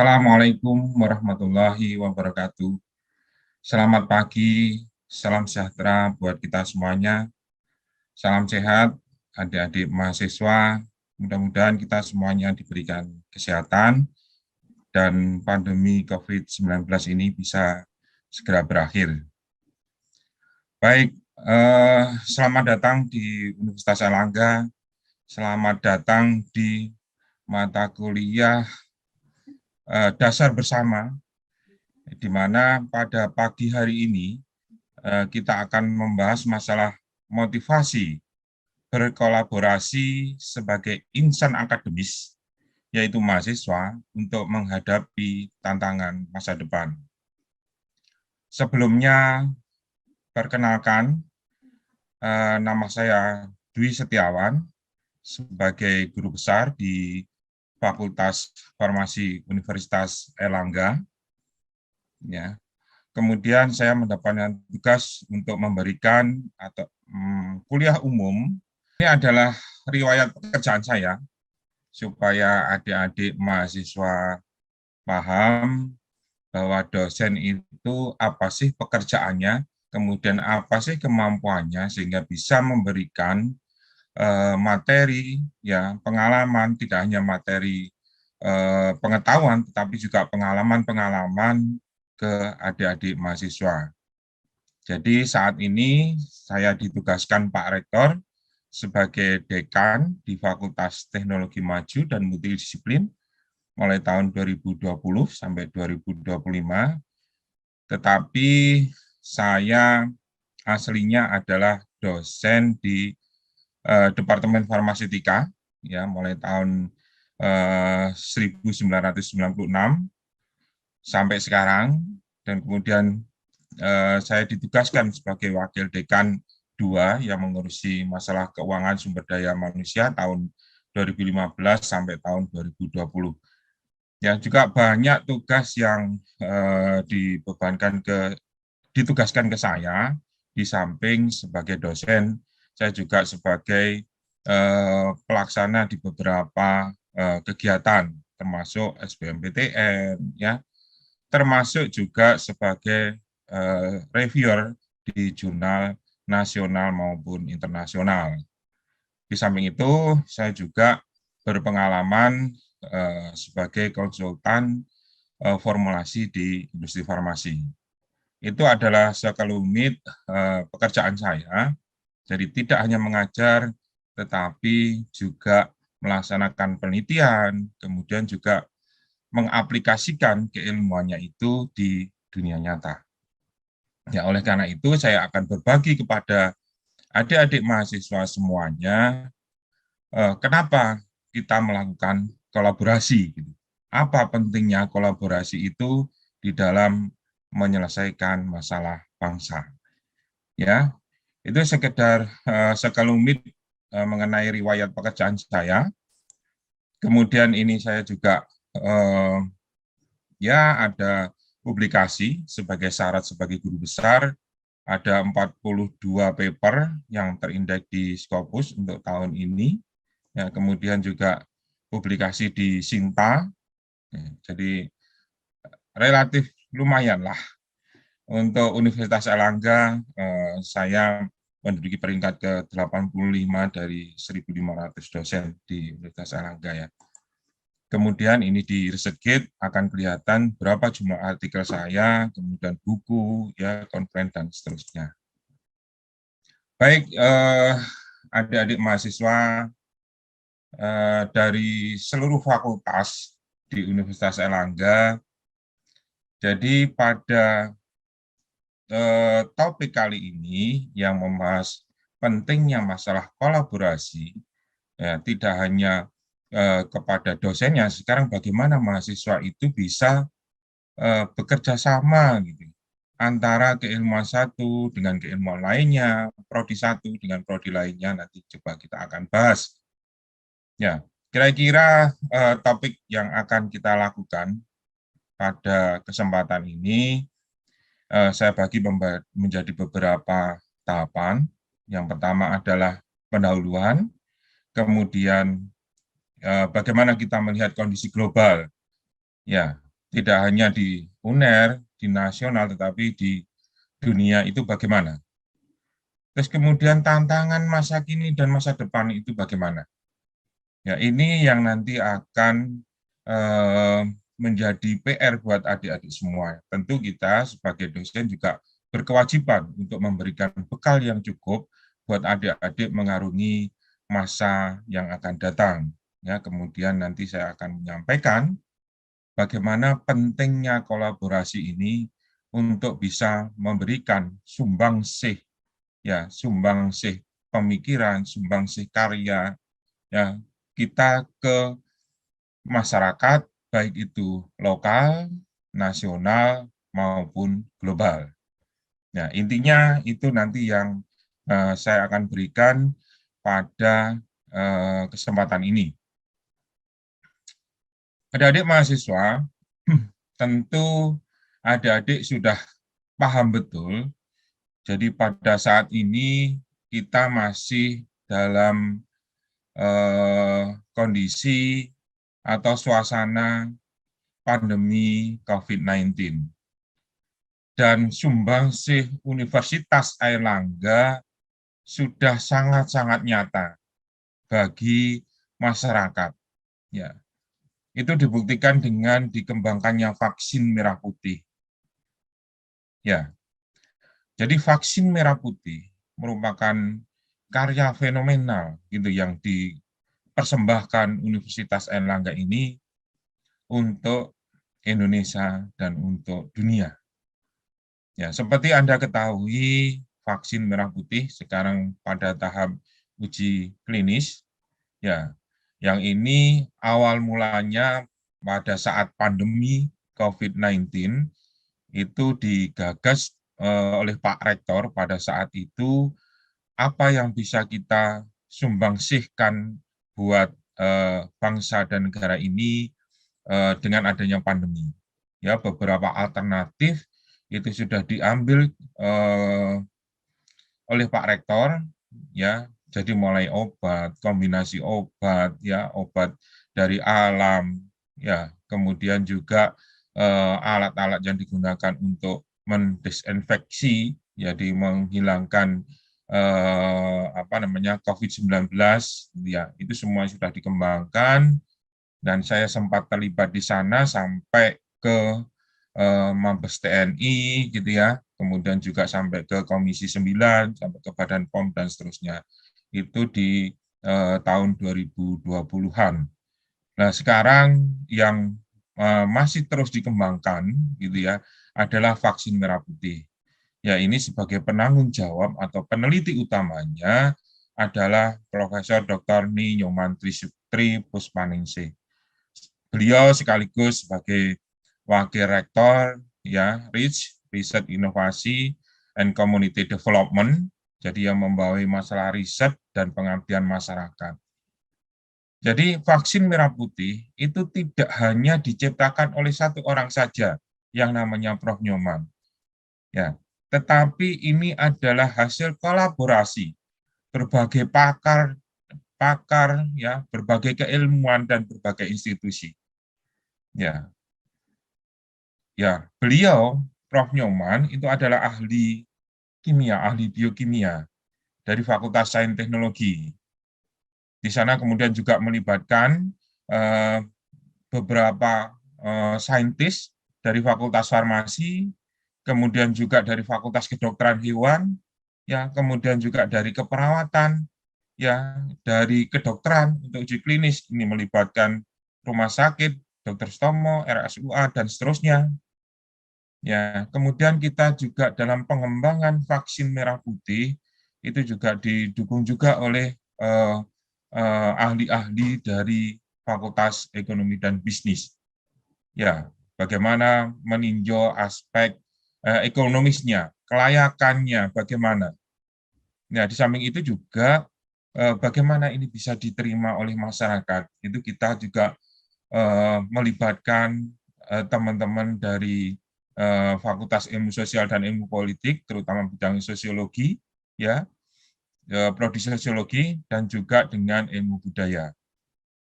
Assalamualaikum warahmatullahi wabarakatuh. Selamat pagi, salam sejahtera buat kita semuanya. Salam sehat, adik-adik mahasiswa. Mudah-mudahan kita semuanya diberikan kesehatan dan pandemi COVID-19 ini bisa segera berakhir. Baik, selamat datang di Universitas Airlangga. Selamat datang di mata kuliah dasar bersama, di mana pada pagi hari ini kita akan membahas masalah motivasi berkolaborasi sebagai insan akademis, yaitu mahasiswa, untuk menghadapi tantangan masa depan. Sebelumnya, perkenalkan, nama saya Dwi Setiawan, sebagai guru besar di Fakultas Farmasi Universitas Airlangga. Ya. Kemudian saya mendapatkan tugas untuk memberikan kuliah umum. Ini adalah riwayat pekerjaan saya, supaya adik-adik mahasiswa paham bahwa dosen itu apa sih pekerjaannya, kemudian apa sih kemampuannya, sehingga bisa memberikan materi, ya, pengalaman, tidak hanya materi pengetahuan, tetapi juga pengalaman-pengalaman ke adik-adik mahasiswa. Jadi saat ini saya ditugaskan Pak Rektor sebagai dekan di Fakultas Teknologi Maju dan Multidisiplin mulai tahun 2020 sampai 2025. Tetapi saya aslinya adalah dosen di Departemen Farmaseutika, ya, mulai tahun 1996 sampai sekarang, dan kemudian saya ditugaskan sebagai wakil dekan 2 yang mengurusi masalah keuangan sumber daya manusia tahun 2015 sampai tahun 2020. Ya, juga banyak tugas yang ditugaskan ke saya, di samping sebagai dosen, saya juga sebagai pelaksana di beberapa kegiatan, termasuk SBMPTN, ya, termasuk juga sebagai reviewer di jurnal nasional maupun internasional. Di samping itu, saya juga berpengalaman sebagai konsultan formulasi di industri farmasi. Itu adalah sekelumit pekerjaan saya, jadi tidak hanya mengajar, tetapi juga melaksanakan penelitian, kemudian juga mengaplikasikan keilmuannya itu di dunia nyata. Ya, oleh karena itu saya akan berbagi kepada adik-adik mahasiswa semuanya, kenapa kita melakukan kolaborasi. Apa pentingnya kolaborasi itu di dalam menyelesaikan masalah bangsa. Ya, itu sekedar sekelumit mengenai riwayat pekerjaan saya. Kemudian ini saya juga ya ada publikasi sebagai syarat sebagai guru besar, ada 42 paper yang terindeks di Scopus untuk tahun ini. Ya, kemudian juga publikasi di Sinta. Ya, jadi relatif lumayan lah. Untuk Universitas Airlangga, saya menduduki peringkat ke-85 dari 1.500 dosen di Universitas Airlangga, ya. Kemudian ini di ResearchGate akan kelihatan berapa jumlah artikel saya, kemudian buku, ya, konferensi, dan seterusnya. Baik, adik-adik mahasiswa dari seluruh fakultas di Universitas Airlangga, jadi pada topik kali ini yang membahas pentingnya masalah kolaborasi, ya, tidak hanya kepada dosennya, sekarang bagaimana mahasiswa itu bisa bekerja sama gitu, antara keilmuan satu dengan keilmuan lainnya, prodi satu dengan prodi lainnya, nanti coba kita akan bahas. Ya, kira-kira topik yang akan kita lakukan pada kesempatan ini, saya bagi menjadi beberapa tahapan. Yang pertama adalah pendahuluan, kemudian bagaimana kita melihat kondisi global, ya, tidak hanya di UNER, di nasional, tetapi di dunia itu bagaimana. Terus kemudian tantangan masa kini dan masa depan itu bagaimana. Ya, ini yang nanti akan menjadi PR buat adik-adik semua. Tentu kita sebagai dosen juga berkewajiban untuk memberikan bekal yang cukup buat adik-adik mengarungi masa yang akan datang. Ya, kemudian nanti saya akan menyampaikan bagaimana pentingnya kolaborasi ini untuk bisa memberikan sumbangsih, ya, sumbangsih pemikiran, sumbangsih karya, ya, kita ke masyarakat, baik itu lokal, nasional, maupun global. Nah, intinya itu nanti yang saya akan berikan pada kesempatan ini. Adik-adik mahasiswa, tentu adik-adik sudah paham betul, jadi pada saat ini kita masih dalam kondisi atau suasana pandemi COVID-19. Dan sumbangsih Universitas Airlangga sudah sangat-sangat nyata bagi masyarakat. Ya, itu dibuktikan dengan dikembangkannya vaksin merah putih. Ya, jadi vaksin merah putih merupakan karya fenomenal gitu yang dipersembahkan Universitas Airlangga ini untuk Indonesia dan untuk dunia. Ya, seperti Anda ketahui, vaksin merah putih sekarang pada tahap uji klinis. Ya, yang ini awal mulanya pada saat pandemi COVID-19 itu digagas oleh Pak Rektor pada saat itu, apa yang bisa kita sumbangsihkan buat bangsa dan negara ini dengan adanya pandemi. Ya, beberapa alternatif itu sudah diambil oleh Pak Rektor, ya. Jadi mulai obat, kombinasi obat, ya, obat dari alam, ya. Kemudian juga alat-alat yang digunakan untuk mendesinfeksi, jadi menghilangkan apa namanya COVID-19, ya. Itu semua sudah dikembangkan dan saya sempat terlibat di sana sampai ke Mabes TNI gitu ya, kemudian juga sampai ke Komisi 9, sampai ke Badan POM dan seterusnya. Itu di tahun 2020-an. Nah, sekarang yang masih terus dikembangkan gitu ya adalah vaksin merah putih. Ya, ini sebagai penanggung jawab atau peneliti utamanya adalah Profesor Dr. Ni Nyoman Tri Puspaningsih. Beliau sekaligus sebagai Wakil Rektor ya RICH, Riset Inovasi and Community Development, jadi yang membawahi masalah riset dan pengabdian masyarakat. Jadi vaksin merah putih itu tidak hanya diciptakan oleh satu orang saja yang namanya Prof. Nyoman. Ya, tetapi ini adalah hasil kolaborasi berbagai pakar ya, berbagai keilmuan dan berbagai institusi. Ya, ya, beliau, Prof. Nyoman, itu adalah ahli kimia, ahli biokimia dari Fakultas Sains Teknologi. Di sana kemudian juga melibatkan beberapa saintis dari Fakultas Farmasi, kemudian juga dari Fakultas Kedokteran Hewan, ya, kemudian juga dari keperawatan, ya, dari kedokteran untuk uji klinis ini melibatkan rumah sakit, Dr. Stomo, RSUA dan seterusnya. Ya, kemudian kita juga dalam pengembangan vaksin merah putih itu juga didukung juga oleh ahli-ahli dari Fakultas Ekonomi dan Bisnis. Ya, bagaimana meninjau aspek ekonomisnya, kelayakannya, bagaimana. Nah, di samping itu juga bagaimana ini bisa diterima oleh masyarakat. Itu kita juga melibatkan teman-teman dari Fakultas Ilmu Sosial dan Ilmu Politik, terutama bidang sosiologi, ya, prodi sosiologi, dan juga dengan ilmu budaya.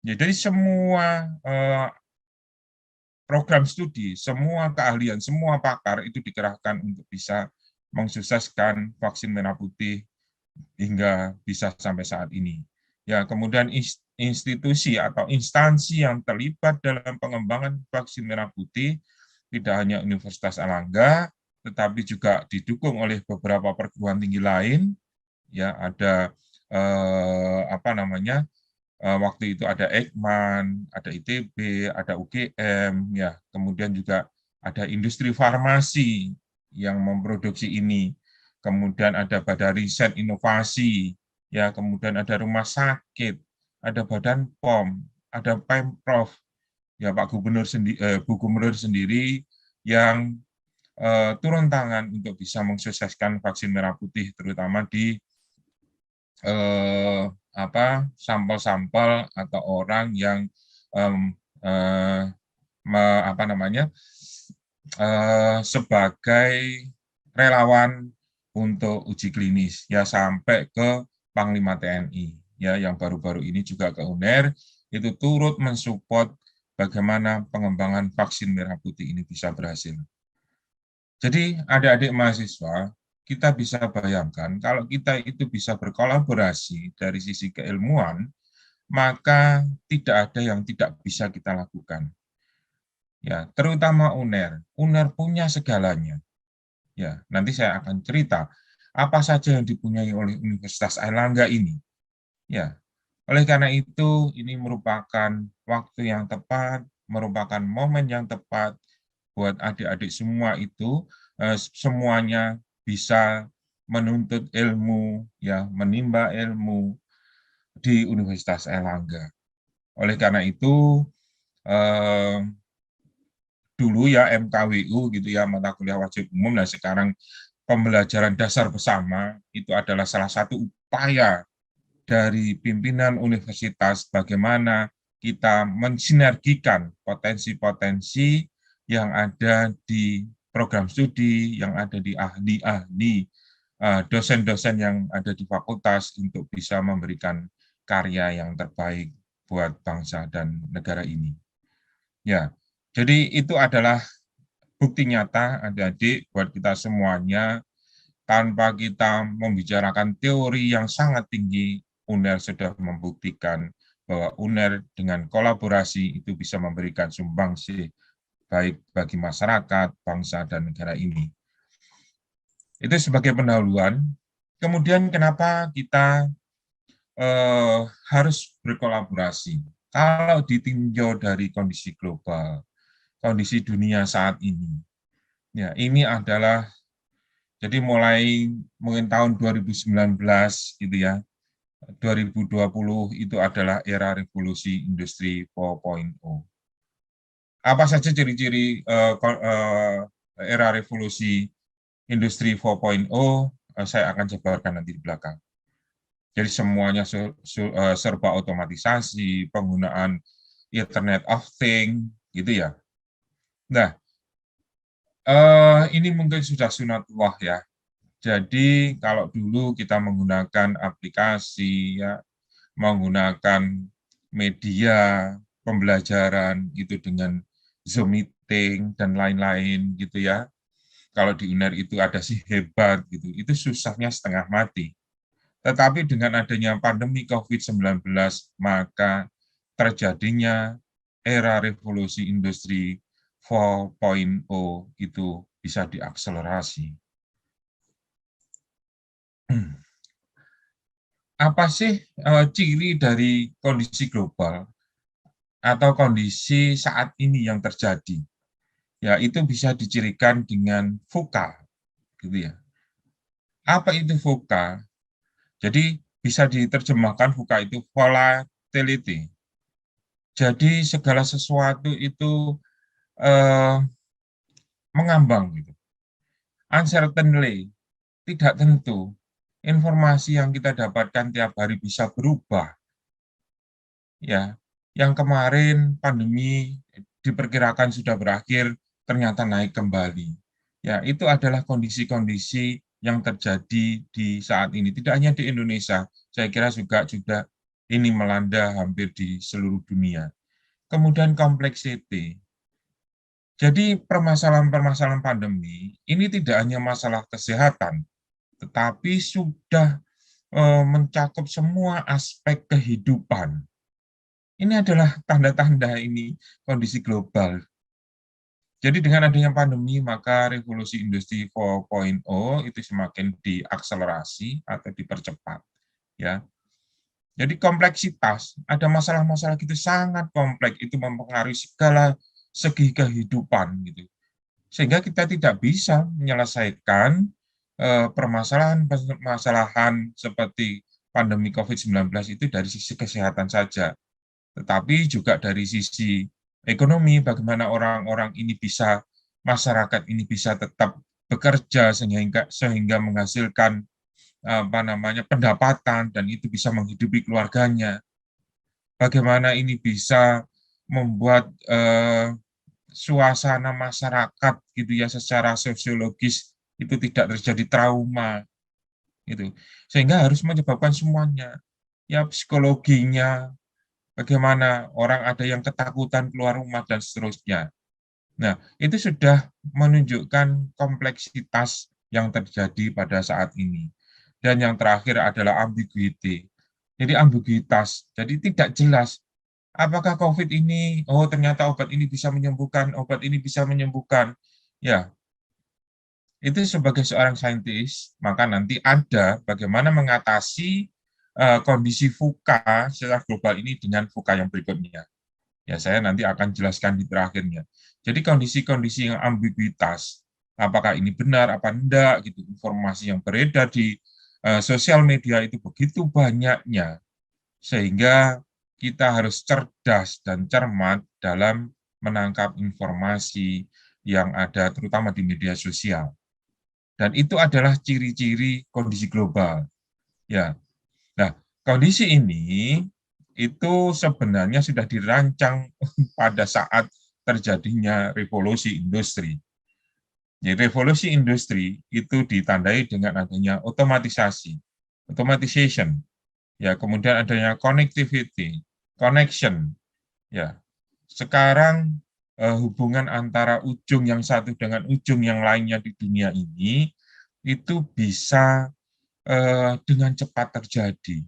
Ya, jadi semua program studi, semua keahlian, semua pakar itu dikerahkan untuk bisa mensukseskan vaksin merah putih hingga bisa sampai saat ini. Ya, kemudian institusi atau instansi yang terlibat dalam pengembangan vaksin merah putih tidak hanya Universitas Airlangga, tetapi juga didukung oleh beberapa perguruan tinggi lain. Ya, ada waktu itu ada Eijkman, ada ITB, ada UGM, ya, kemudian juga ada industri farmasi yang memproduksi ini, kemudian ada Badan Riset Inovasi, ya, kemudian ada rumah sakit, ada Badan POM, ada Pemprov, ya Pak Gubernur Bu Gubernur sendiri yang turun tangan untuk bisa mensukseskan vaksin merah putih, terutama di sampel-sampel atau orang yang sebagai relawan untuk uji klinis ya sampai ke Panglima TNI ya yang baru-baru ini juga ke UNER itu turut mensupport bagaimana pengembangan vaksin merah putih ini bisa berhasil. Jadi adik-adik mahasiswa kita bisa bayangkan kalau kita itu bisa berkolaborasi dari sisi keilmuan, maka tidak ada yang tidak bisa kita lakukan. Ya, terutama UNER. UNER punya segalanya. Ya, nanti saya akan cerita apa saja yang dipunyai oleh Universitas Airlangga ini. Ya, oleh karena itu ini merupakan waktu yang tepat, merupakan momen yang tepat buat adik-adik semua itu semuanya bisa menuntut ilmu, ya, menimba ilmu di Universitas Airlangga. Oleh karena itu dulu ya MKWU gitu ya mata kuliah wajib umum, dan sekarang pembelajaran dasar bersama itu adalah salah satu upaya dari pimpinan universitas bagaimana kita mensinergikan potensi-potensi yang ada di program studi, yang ada di ahli-ahli, dosen-dosen yang ada di fakultas untuk bisa memberikan karya yang terbaik buat bangsa dan negara ini. Ya, jadi itu adalah bukti nyata adik-adik buat kita semuanya, tanpa kita membicarakan teori yang sangat tinggi, UNER sudah membuktikan bahwa UNER dengan kolaborasi itu bisa memberikan sumbangsi baik bagi masyarakat, bangsa, dan negara ini. Itu sebagai pendahuluan. Kemudian kenapa kita harus berkolaborasi? Kalau ditinjau dari kondisi global, kondisi dunia saat ini, ya ini adalah jadi mulai mungkin tahun 2019 gitu ya, 2020 itu adalah era revolusi industri 4.0. Apa saja ciri-ciri era revolusi industri 4.0? Saya akan jabarkan nanti di belakang. Jadi semuanya serba otomatisasi, penggunaan Internet of Things, gitu ya. Nah, ini mungkin sudah sunatullah ya. Jadi kalau dulu kita menggunakan aplikasi, ya, menggunakan media pembelajaran gitu dengan Zoom meeting dan lain-lain gitu ya. Kalau di UNER itu ada si hebat gitu, itu susahnya setengah mati. Tetapi dengan adanya pandemi COVID-19, maka terjadinya era revolusi industri 4.0 itu bisa diakselerasi. Apa sih ciri dari kondisi global atau kondisi saat ini yang terjadi? Ya, itu bisa dicirikan dengan VUCA, gitu ya. Apa itu VUCA? Jadi bisa diterjemahkan VUCA itu volatility. Jadi segala sesuatu itu mengambang, gitu. Uncertainly, tidak tentu. Informasi yang kita dapatkan tiap hari bisa berubah. Ya, yang kemarin pandemi diperkirakan sudah berakhir, ternyata naik kembali. Ya, itu adalah kondisi-kondisi yang terjadi di saat ini. Tidak hanya di Indonesia, saya kira juga ini melanda hampir di seluruh dunia. Kemudian complexity. Jadi permasalahan-permasalahan pandemi ini tidak hanya masalah kesehatan, tetapi sudah mencakup semua aspek kehidupan. Ini adalah tanda-tanda ini kondisi global. Jadi dengan adanya pandemi, maka revolusi industri 4.0 itu semakin diakselerasi atau dipercepat. Ya, jadi kompleksitas, ada masalah-masalah gitu sangat kompleks, itu mempengaruhi segala segi kehidupan gitu. Sehingga kita tidak bisa menyelesaikan permasalahan-permasalahan seperti pandemi COVID-19 itu dari sisi kesehatan saja, tetapi juga dari sisi ekonomi, bagaimana orang-orang ini bisa, masyarakat ini bisa tetap bekerja sehingga menghasilkan pendapatan dan itu bisa menghidupi keluarganya. Bagaimana ini bisa membuat suasana masyarakat gitu ya secara sosiologis itu tidak terjadi trauma gitu. Sehingga harus menyebabkan semuanya. Ya psikologinya, bagaimana orang ada yang ketakutan keluar rumah dan seterusnya. Nah, itu sudah menunjukkan kompleksitas yang terjadi pada saat ini. Dan yang terakhir adalah ambiguity. Jadi ambiguitas, jadi tidak jelas apakah COVID ini, oh ternyata obat ini bisa menyembuhkan, obat ini bisa menyembuhkan. Ya, itu sebagai seorang saintis, maka nanti ada bagaimana mengatasi kondisi VUCA secara global ini dengan VUCA yang berikutnya. Ya, saya nanti akan jelaskan di terakhirnya. Jadi kondisi-kondisi yang ambiguitas, apakah ini benar, apa enggak, gitu. Informasi yang beredar di sosial media itu begitu banyaknya, sehingga kita harus cerdas dan cermat dalam menangkap informasi yang ada, terutama di media sosial. Dan itu adalah ciri-ciri kondisi global. Ya, nah kondisi ini itu sebenarnya sudah dirancang pada saat terjadinya revolusi industri. Jadi revolusi industri itu ditandai dengan adanya otomatisasi, automatization, ya kemudian adanya connectivity, connection, ya. Sekarang hubungan antara ujung yang satu dengan ujung yang lainnya di dunia ini itu bisa dengan cepat terjadi.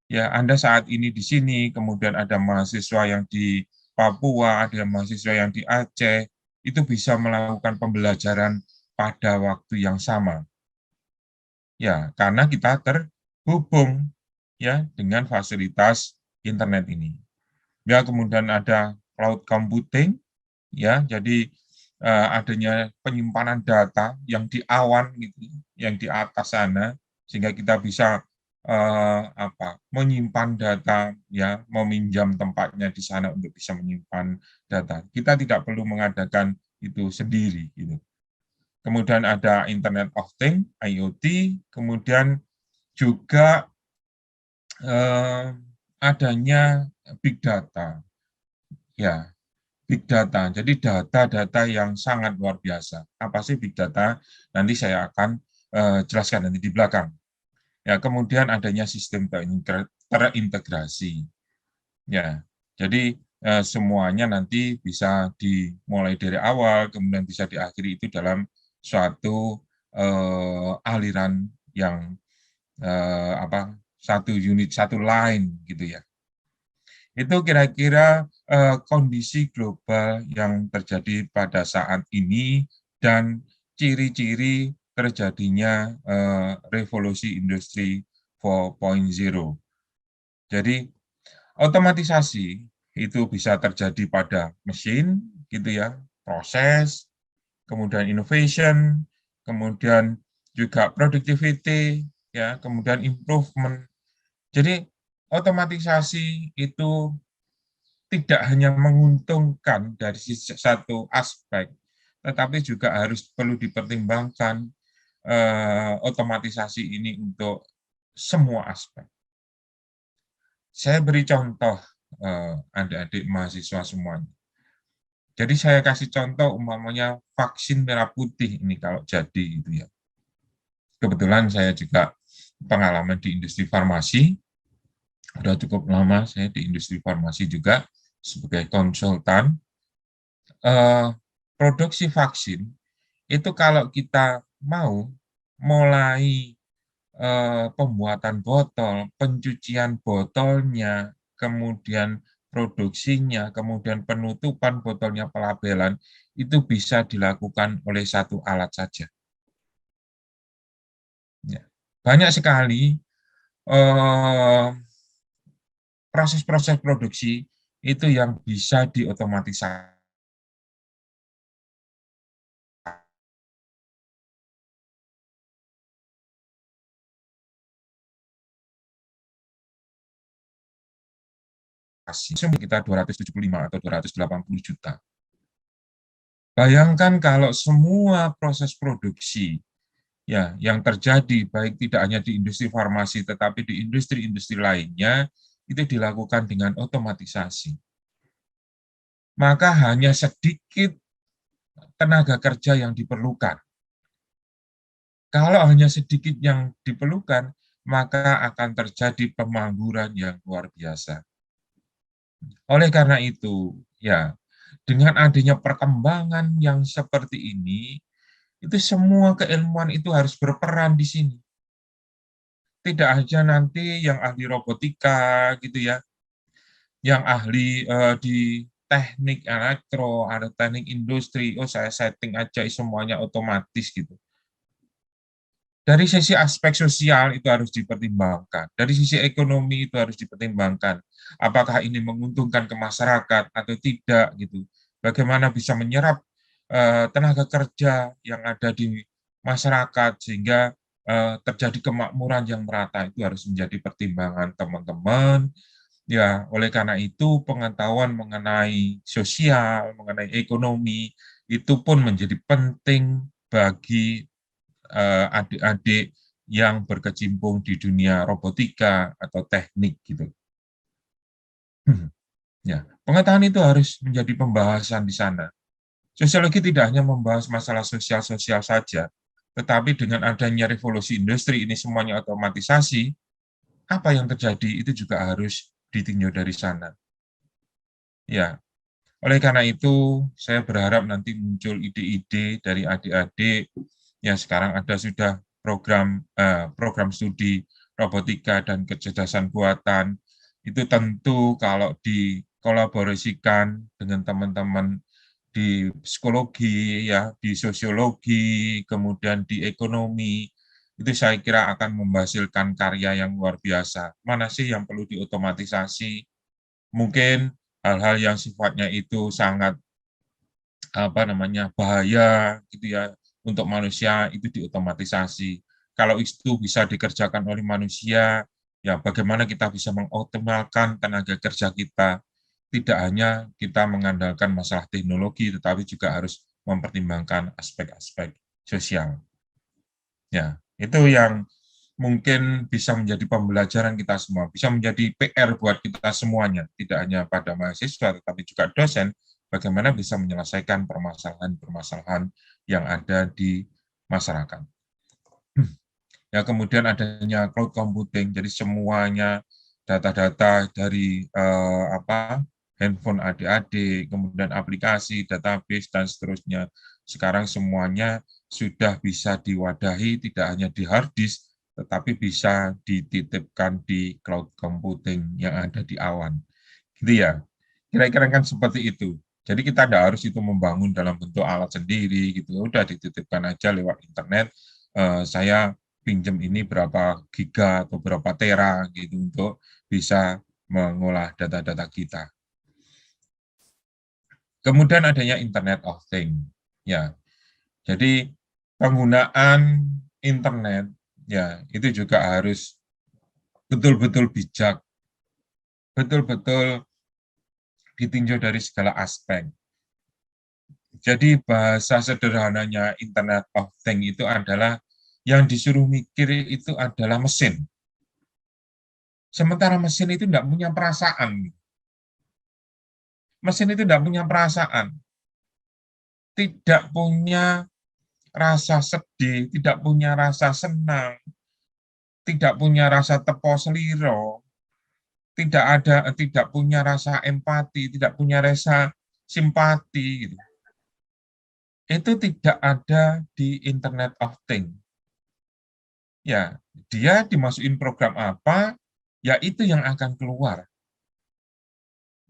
Ya, Anda saat ini di sini, kemudian ada mahasiswa yang di Papua, ada mahasiswa yang di Aceh, itu bisa melakukan pembelajaran pada waktu yang sama. Ya, karena kita terhubung ya dengan fasilitas internet ini. Ya, kemudian ada cloud computing, ya, jadi adanya penyimpanan data yang di awan gitu, yang di atas sana, sehingga kita bisa menyimpan data, ya, meminjam tempatnya di sana untuk bisa menyimpan data. Kita tidak perlu mengadakan itu sendiri gitu. Kemudian ada Internet of Things, IoT, kemudian juga adanya big data. Ya, big data. Jadi data-data yang sangat luar biasa. Apa sih big data? Nanti saya akan jelaskan nanti di belakang. Ya, kemudian adanya sistem terintegrasi. Ya, jadi semuanya nanti bisa dimulai dari awal, kemudian bisa diakhiri itu dalam suatu aliran yang satu unit, satu line gitu ya. Itu kira-kira kondisi global yang terjadi pada saat ini dan ciri-ciri terjadinya revolusi industri 4.0. Jadi otomatisasi itu bisa terjadi pada mesin, gitu ya, proses, kemudian innovation, kemudian juga productivity, ya, kemudian improvement. Jadi otomatisasi itu tidak hanya menguntungkan dari satu aspek, tetapi juga harus perlu dipertimbangkan otomatisasi ini untuk semua aspek. Saya beri contoh adik-adik mahasiswa semuanya. Jadi saya kasih contoh umpamanya vaksin merah putih ini kalau jadi itu ya. Kebetulan saya juga pengalaman di industri farmasi, sudah cukup lama saya di industri farmasi juga sebagai konsultan. produksi vaksin itu kalau kita mau mulai pembuatan botol, pencucian botolnya, kemudian produksinya, kemudian penutupan botolnya, pelabelan, itu bisa dilakukan oleh satu alat saja. Ya. Banyak sekali proses-proses produksi itu yang bisa diotomatisasi. Kita 275 atau 280 juta. Bayangkan kalau semua proses produksi ya yang terjadi baik tidak hanya di industri farmasi tetapi di industri-industri lainnya itu dilakukan dengan otomatisasi. Maka hanya sedikit tenaga kerja yang diperlukan. Kalau hanya sedikit yang diperlukan, maka akan terjadi pengangguran yang luar biasa. Oleh karena itu, ya, dengan adanya perkembangan yang seperti ini, itu semua keilmuan itu harus berperan di sini. Tidak aja nanti yang ahli robotika gitu ya, yang ahli di teknik elektro, ada teknik industri, oh saya setting aja semuanya otomatis gitu. Dari sisi aspek sosial itu harus dipertimbangkan, dari sisi ekonomi itu harus dipertimbangkan. Apakah ini menguntungkan ke masyarakat atau tidak gitu. Bagaimana bisa menyerap tenaga kerja yang ada di masyarakat sehingga terjadi kemakmuran yang merata, itu harus menjadi pertimbangan teman-teman. Ya, oleh karena itu pengetahuan mengenai sosial, mengenai ekonomi itu pun menjadi penting bagi adik-adik yang berkecimpung di dunia robotika atau teknik gitu. Ya, pengetahuan itu harus menjadi pembahasan di sana. Sosiologi tidak hanya membahas masalah sosial-sosial saja, tetapi dengan adanya revolusi industri ini semuanya otomatisasi, apa yang terjadi itu juga harus ditinjau dari sana. Ya, oleh karena itu saya berharap nanti muncul ide-ide dari adik-adik. Ya, sekarang ada sudah program studi robotika dan kecerdasan buatan. Itu tentu kalau dikolaborasikan dengan teman-teman di psikologi, ya, di sosiologi, kemudian di ekonomi, itu saya kira akan menghasilkan karya yang luar biasa. Mana sih yang perlu diotomatisasi? Mungkin hal-hal yang sifatnya itu sangat bahaya gitu ya untuk manusia itu diotomatisasi. Kalau itu bisa dikerjakan oleh manusia, ya bagaimana kita bisa mengoptimalkan tenaga kerja kita. Tidak hanya kita mengandalkan masalah teknologi, tetapi juga harus mempertimbangkan aspek-aspek sosial. Ya, itu yang mungkin bisa menjadi pembelajaran kita semua, bisa menjadi PR buat kita semuanya, tidak hanya pada mahasiswa, tetapi juga dosen, bagaimana bisa menyelesaikan permasalahan-permasalahan yang ada di masyarakat. Ya, kemudian adanya cloud computing, jadi semuanya data-data dari handphone adik-adik, kemudian aplikasi, database, dan seterusnya. Sekarang semuanya sudah bisa diwadahi, tidak hanya di hard disk, tetapi bisa dititipkan di cloud computing yang ada di awan. Gitu ya. Kira-kira kan seperti itu. Jadi kita tidak harus itu membangun dalam bentuk alat sendiri, gitu. Udah dititipkan aja lewat internet. Saya pinjam ini berapa giga atau berapa tera gitu untuk bisa mengolah data-data kita. Kemudian adanya Internet of Things. Ya. Jadi penggunaan internet ya itu juga harus betul-betul bijak, betul-betul ditinjau dari segala aspek. Jadi bahasa sederhananya Internet of Things itu adalah yang disuruh mikir itu adalah mesin. Sementara mesin itu tidak punya perasaan. Mesin itu tidak punya perasaan. Tidak punya rasa sedih, tidak punya rasa senang, tidak punya rasa tepo seliro, tidak punya rasa empati, tidak punya rasa simpati gitu. itu tidak ada di Internet of Things. Ya, dia dimasukin program apa, ya itu yang akan keluar.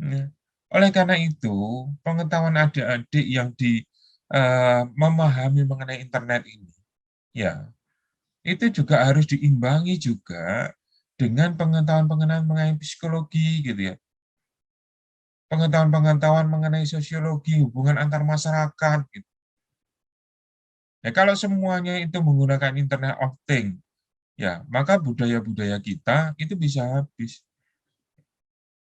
Ya. Oleh karena itu, pengetahuan adik-adik yang memahami mengenai internet ini, ya, itu juga harus diimbangi juga dengan pengetahuan-pengetahuan mengenai psikologi, gitu ya. Pengetahuan-pengetahuan mengenai sosiologi, hubungan antar masyarakat, gitu. Ya, kalau semuanya itu menggunakan Internet of Things, ya, maka budaya-budaya kita itu bisa habis.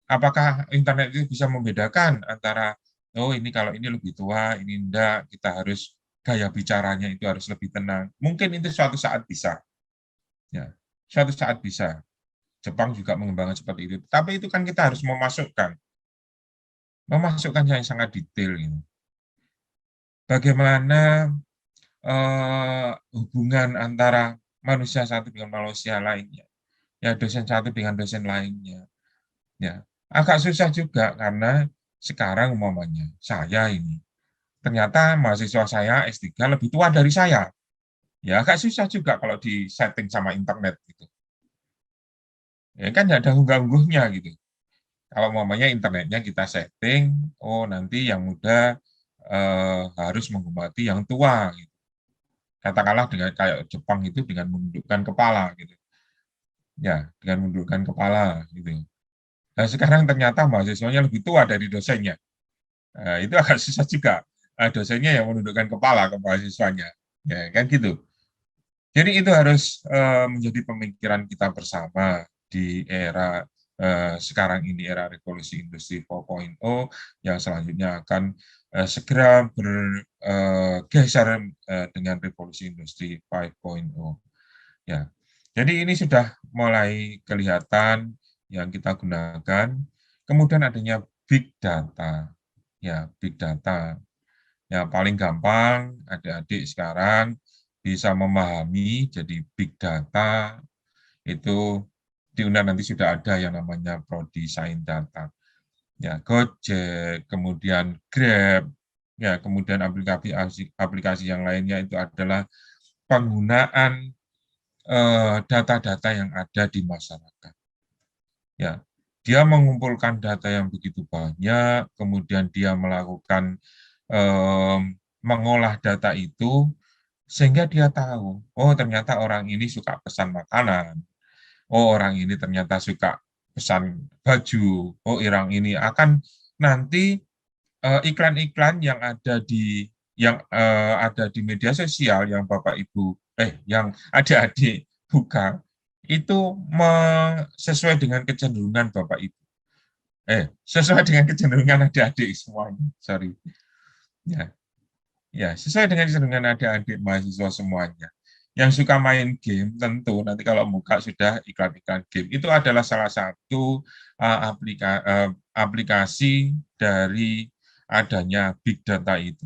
Apakah internet itu bisa membedakan antara, oh ini kalau ini lebih tua, ini enggak, kita harus gaya bicaranya itu harus lebih tenang. Mungkin itu suatu saat bisa. Ya, suatu saat bisa. Jepang juga mengembangkan seperti itu. Tapi itu kan kita harus memasukkan yang sangat detail. Gitu. Bagaimana hubungan antara manusia satu dengan manusia lainnya. Ya, dosen satu dengan dosen lainnya. Ya, agak susah juga karena sekarang umpamanya saya ini ternyata mahasiswa saya S3 lebih tua dari saya. Ya agak susah juga kalau di setting sama internet gitu. Ya kan nggak ada unggah-ungguhnya gitu. Kalau umpamanya internetnya kita setting, oh nanti yang muda harus menghormati yang tua. Gitu. Katakanlah dengan kayak Jepang itu dengan menundukkan kepala gitu. Ya, dengan menundukkan kepala gitu. Nah, sekarang ternyata mahasiswanya lebih tua dari dosennya. Itu agak susah juga. Dosennya yang menundukkan kepala ke mahasiswanya. Ya, kan gitu. Jadi itu harus menjadi pemikiran kita bersama di era sekarang ini, era revolusi industri 4.0 yang selanjutnya akan segera bergeser dengan revolusi industri 5.0. Ya. Jadi ini sudah mulai kelihatan yang kita gunakan. Kemudian adanya big data. Ya, big data. Ya, paling gampang adik-adik sekarang bisa memahami jadi big data itu di UNAR nanti sudah ada yang namanya prodi sains data. Ya, Gojek, kemudian Grab, ya, kemudian aplikasi yang lainnya itu adalah penggunaan data-data yang ada di masyarakat. Ya, dia mengumpulkan data yang begitu banyak, kemudian dia melakukan mengolah data itu sehingga dia tahu, oh ternyata orang ini suka pesan makanan, oh orang ini ternyata suka pesan baju, oh orang ini akan nanti iklan-iklan yang ada di media sosial yang Bapak Ibu yang adik-adik buka itu sesuai dengan kecenderungan Bapak Ibu. Sesuai dengan kecenderungan adik-adik semuanya. Sorry. Ya, ya, sesuai dengan kecenderungan adik-adik mahasiswa semuanya. Yang suka main game, tentu nanti kalau buka sudah iklan-iklan game. Itu adalah salah satu aplikasi dari adanya big data itu.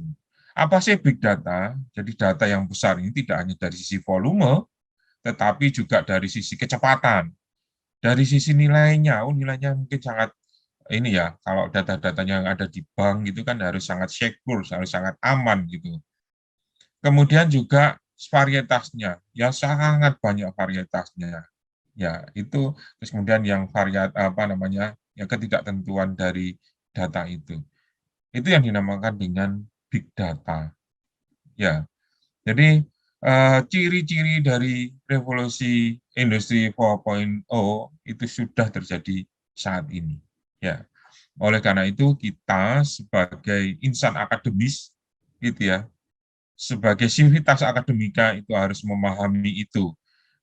Apa sih big data? Jadi data yang besar ini tidak hanya dari sisi volume, tetapi juga dari sisi kecepatan. Dari sisi nilainya, nilainya mungkin sangat ini ya, kalau data-datanya yang ada di bank itu kan harus sangat secure, harus sangat aman gitu. Kemudian juga varietasnya, ya sangat banyak varietasnya. Ya, itu terus kemudian yang yang ketidaktentuan dari data itu. Itu yang dinamakan dengan big data. Ya. Jadi ciri-ciri dari revolusi industri 4.0 itu sudah terjadi saat ini. Ya. Oleh karena itu kita sebagai insan akademis gitu ya, sebagai sivitas akademika itu harus memahami itu.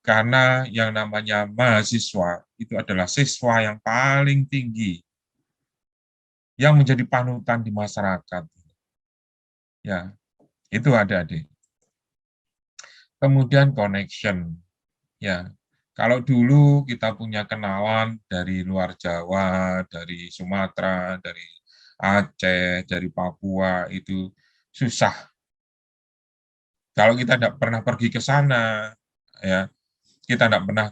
Karena yang namanya mahasiswa itu adalah siswa yang paling tinggi yang menjadi panutan di masyarakat. Ya, itu adik-adik. Kemudian connection. Ya, kalau dulu kita punya kenalan dari luar Jawa, dari Sumatera, dari Aceh, dari Papua, itu susah. Kalau kita tidak pernah pergi ke sana, ya kita tidak pernah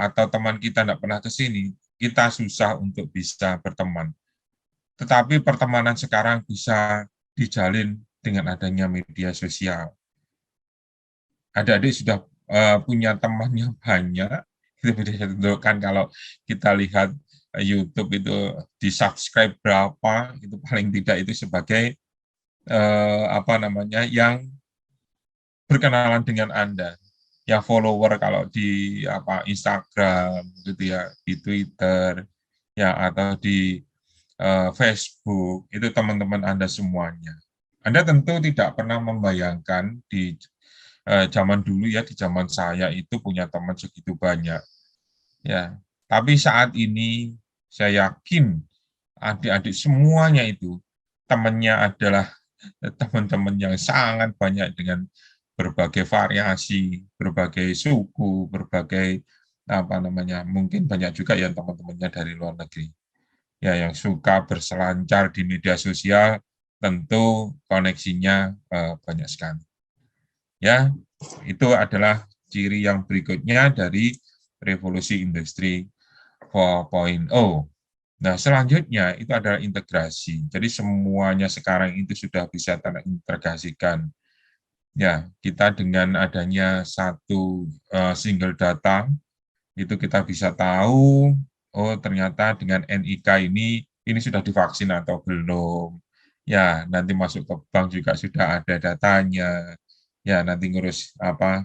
atau teman kita tidak pernah ke sini, kita susah untuk bisa berteman. Tetapi pertemanan sekarang bisa dijalin dengan adanya media sosial. Adik-adik sudah punya temannya banyak, itu bisa tunjukkan kalau kita lihat YouTube itu di-subscribe berapa, itu paling tidak itu sebagai apa namanya yang berkenalan dengan Anda. Ya follower kalau di apa Instagram gitu ya, di Twitter ya atau di Facebook, itu teman-teman Anda semuanya. Anda tentu tidak pernah membayangkan di zaman dulu ya, di zaman saya itu punya teman segitu banyak. Ya, tapi saat ini saya yakin adik-adik semuanya itu temannya adalah teman-teman yang sangat banyak dengan berbagai variasi, berbagai suku, berbagai apa namanya, mungkin banyak juga yang teman-temannya dari luar negeri. Ya, yang suka berselancar di media sosial, tentu koneksinya banyak sekali. Ya, itu adalah ciri yang berikutnya dari revolusi industri 4.0. Nah, selanjutnya itu adalah integrasi. Jadi semuanya sekarang itu sudah bisa terintegrasikan. Ya, kita dengan adanya satu single data, itu kita bisa tahu, oh ternyata dengan NIK ini sudah divaksin atau belum. Ya, nanti masuk ke bank juga sudah ada datanya. Ya, nanti ngurus apa,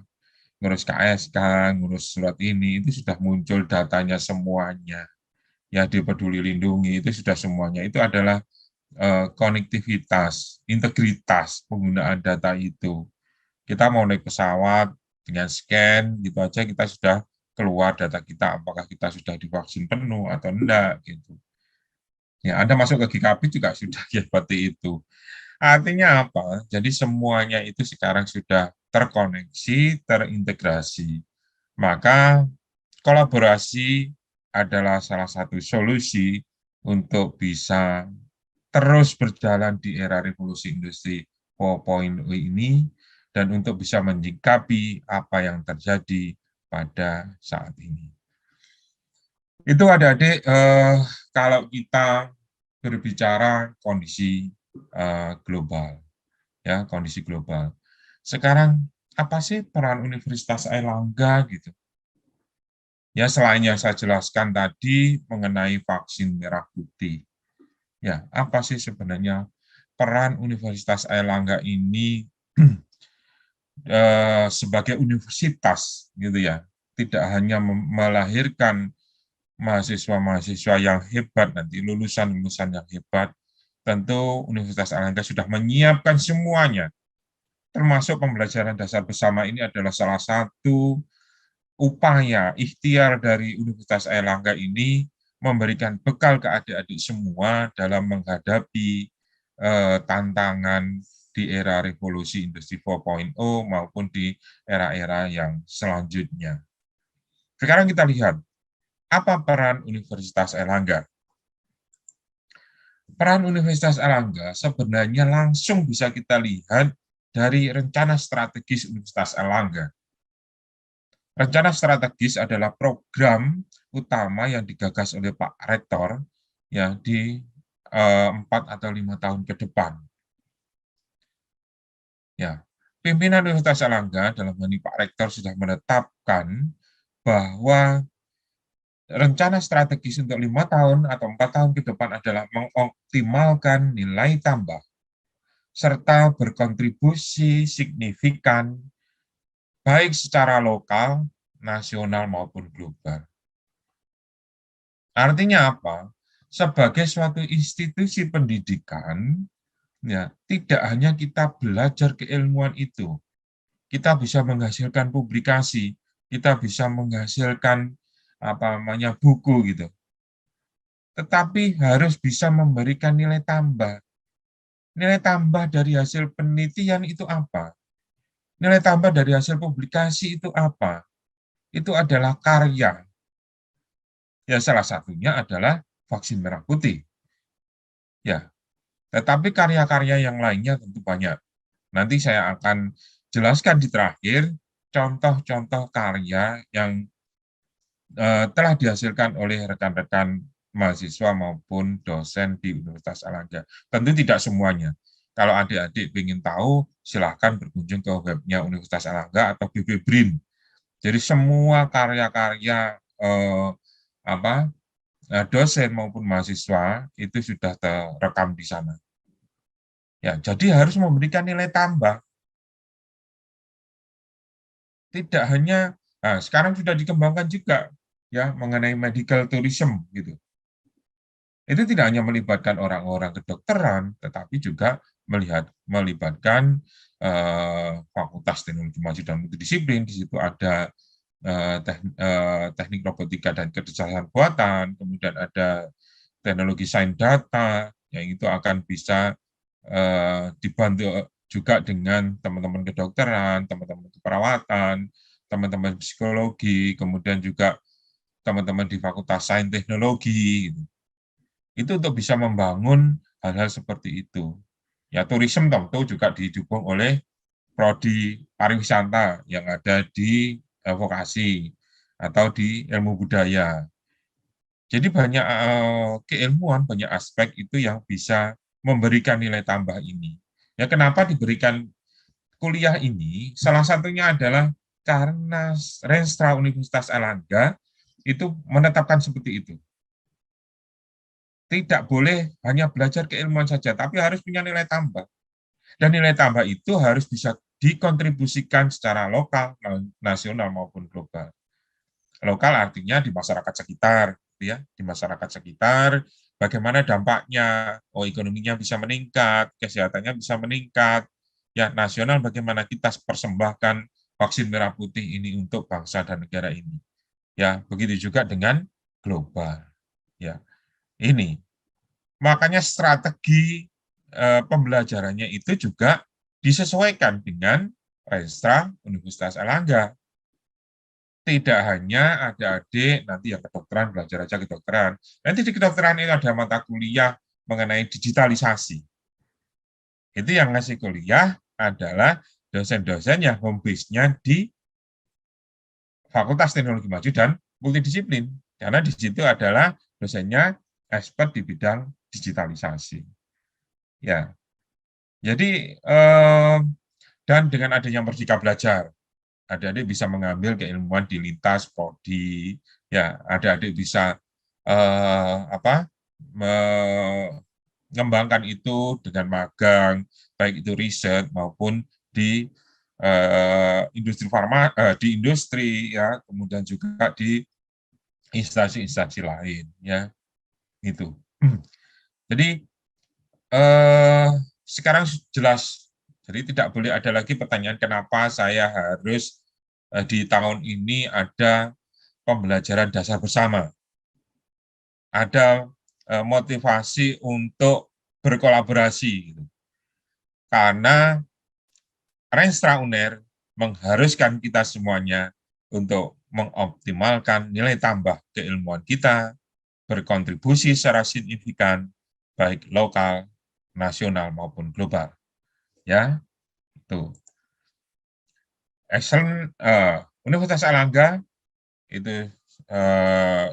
ngurus KSK, ngurus surat ini, itu sudah muncul datanya semuanya. Ya, di Peduli Lindungi itu sudah semuanya. Itu adalah konektivitas, integritas penggunaan data itu. Kita mau naik pesawat dengan scan gitu aja kita sudah keluar data kita, apakah kita sudah divaksin penuh atau enggak gitu. Ya, Anda masuk ke GKP juga sudah seperti itu. Artinya apa? Jadi semuanya itu sekarang sudah terkoneksi, terintegrasi. Maka kolaborasi adalah salah satu solusi untuk bisa terus berjalan di era revolusi industri 4.0 ini dan untuk bisa menyikapi apa yang terjadi pada saat ini. Itu adik-adik, kalau kita berbicara kondisi global, ya kondisi global. Sekarang apa sih peran Universitas Airlangga gitu? Ya selain yang saya jelaskan tadi mengenai vaksin merah putih, ya apa sih sebenarnya peran Universitas Airlangga ini sebagai universitas gitu ya, tidak hanya melahirkan mahasiswa-mahasiswa yang hebat nanti lulusan-lulusan yang hebat, tentu Universitas Airlangga sudah menyiapkan semuanya, termasuk pembelajaran dasar bersama ini adalah salah satu upaya ikhtiar dari Universitas Airlangga ini memberikan bekal ke adik-adik semua dalam menghadapi tantangan di era revolusi industri 4.0 maupun di era-era yang selanjutnya. Sekarang kita lihat, apa peran Universitas Airlangga? Peran Universitas Airlangga sebenarnya langsung bisa kita lihat dari rencana strategis Universitas Airlangga. Rencana strategis adalah program utama yang digagas oleh Pak Rektor ya di 4 atau 5 tahun ke depan. Ya, pimpinan Universitas Airlangga dalam hal ini Pak Rektor sudah menetapkan bahwa rencana strategis untuk 5 tahun atau 4 tahun ke depan adalah mengoptimalkan nilai tambah serta berkontribusi signifikan baik secara lokal, nasional maupun global. Artinya apa? Sebagai suatu institusi pendidikan, ya, tidak hanya kita belajar keilmuan itu, kita bisa menghasilkan publikasi, kita bisa menghasilkan apa namanya buku gitu. Tetapi harus bisa memberikan nilai tambah. Nilai tambah dari hasil penelitian itu apa? Nilai tambah dari hasil publikasi itu apa? Itu adalah karya. Ya, salah satunya adalah vaksin merah putih. Ya, tetapi karya-karya yang lainnya tentu banyak. Nanti saya akan jelaskan di terakhir contoh-contoh karya yang telah dihasilkan oleh rekan-rekan mahasiswa maupun dosen di Universitas Airlangga. Tentu tidak semuanya. Kalau adik-adik ingin tahu, silahkan berkunjung ke webnya Universitas Airlangga atau BB-BRIN. Jadi semua karya-karya dosen maupun mahasiswa itu sudah terekam di sana. Ya, jadi harus memberikan nilai tambah. Tidak hanya, nah, sekarang sudah dikembangkan juga ya mengenai medical tourism gitu. Itu tidak hanya melibatkan orang-orang kedokteran, tetapi juga melibatkan Fakultas Teknologi Informasi dan Multidisiplin. Di situ ada teknik robotika dan kecerdasan buatan, kemudian ada teknologi sains data, yang itu akan bisa dibantu juga dengan teman-teman kedokteran, teman-teman keperawatan, teman-teman psikologi, kemudian juga teman-teman di Fakultas Sains Teknologi, gitu. Itu untuk bisa membangun hal-hal seperti itu. Ya, turisme tentu juga didukung oleh prodi pariwisata yang ada di vokasi atau di ilmu budaya. Jadi banyak keilmuan, banyak aspek itu yang bisa memberikan nilai tambah ini. Ya, kenapa diberikan kuliah ini? Salah satunya adalah karena Renstra Universitas Airlangga itu menetapkan seperti itu. Tidak boleh hanya belajar keilmuan saja, tapi harus punya nilai tambah. Dan nilai tambah itu harus bisa dikontribusikan secara lokal, nasional maupun global. Lokal artinya di masyarakat sekitar, ya, di masyarakat sekitar, bagaimana dampaknya, ekonominya bisa meningkat, kesehatannya bisa meningkat, ya, nasional bagaimana kita persembahkan vaksin merah putih ini untuk bangsa dan negara ini, ya, begitu juga dengan global, ya, ini. Makanya strategi pembelajarannya itu juga disesuaikan dengan Renstra Universitas Airlangga. Tidak hanya ada adik nanti yang kedokteran belajar aja kedokteran. Nanti di kedokteran ini ada mata kuliah mengenai digitalisasi. Itu yang ngasih kuliah adalah dosen-dosen yang home base-nya di Fakultas Teknologi Maju dan Multidisiplin. Karena di situ adalah dosennya expert di bidang digitalisasi. Ya, jadi dan dengan adanya Merdeka Belajar, adik-adik bisa mengambil keilmuan di lintas prodi, ya, adik-adik bisa mengembangkan itu dengan magang, baik itu riset maupun di industri farma, di industri, ya, kemudian juga di instansi-instansi lain, ya, gitu. Jadi sekarang jelas, jadi tidak boleh ada lagi pertanyaan kenapa saya harus di tahun ini ada pembelajaran dasar bersama. Ada motivasi untuk berkolaborasi. Gitu. Karena Renstra UNER mengharuskan kita semuanya untuk mengoptimalkan nilai tambah keilmuan kita, berkontribusi secara signifikan, baik lokal, nasional maupun global. Ya, itu. Excellent Universitas Airlangga itu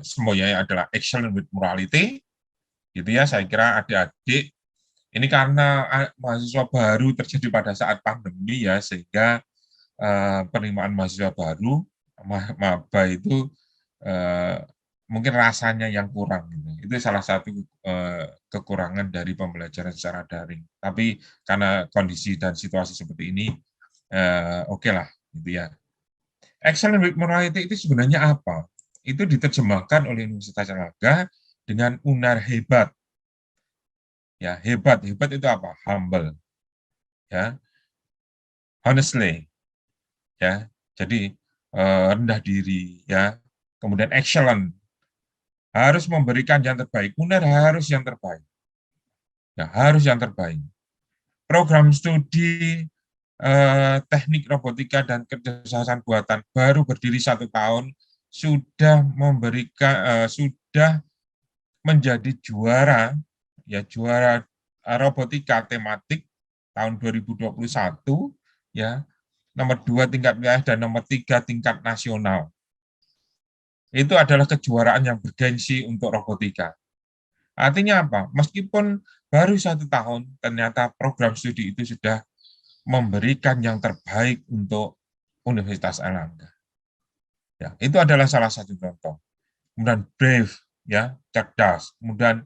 semuanya adalah excellent with morality. Gitu ya, saya kira adik-adik ini karena mahasiswa baru terjadi pada saat pandemi ya, sehingga penerimaan mahasiswa baru maba itu mungkin rasanya yang kurang. Gitu. Itu salah satu kekurangan dari pembelajaran secara daring. Tapi karena kondisi dan situasi seperti ini, oke lah, gitu ya. Excellent with morality itu sebenarnya apa? Itu diterjemahkan oleh Universitas Airlangga dengan UNAR hebat. Ya, hebat itu apa? Humble. Ya. Honestly. Ya. Jadi rendah diri, ya. Kemudian excellent. Harus memberikan yang terbaik. UNAR harus yang terbaik. Ya, harus yang terbaik. Program studi teknik robotika dan kecerdasan buatan baru berdiri 1 tahun sudah memberikan sudah menjadi juara, ya, juara robotika tematik tahun 2021, ya, nomor 2 tingkat wilayah dan nomor 3 tingkat nasional. Itu adalah kejuaraan yang bergengsi untuk robotika. Artinya apa? Meskipun baru 1 tahun, ternyata program studi itu sudah memberikan yang terbaik untuk Universitas Airlangga. Ya, itu adalah salah satu contoh. Kemudian brave, ya, cerdas. Kemudian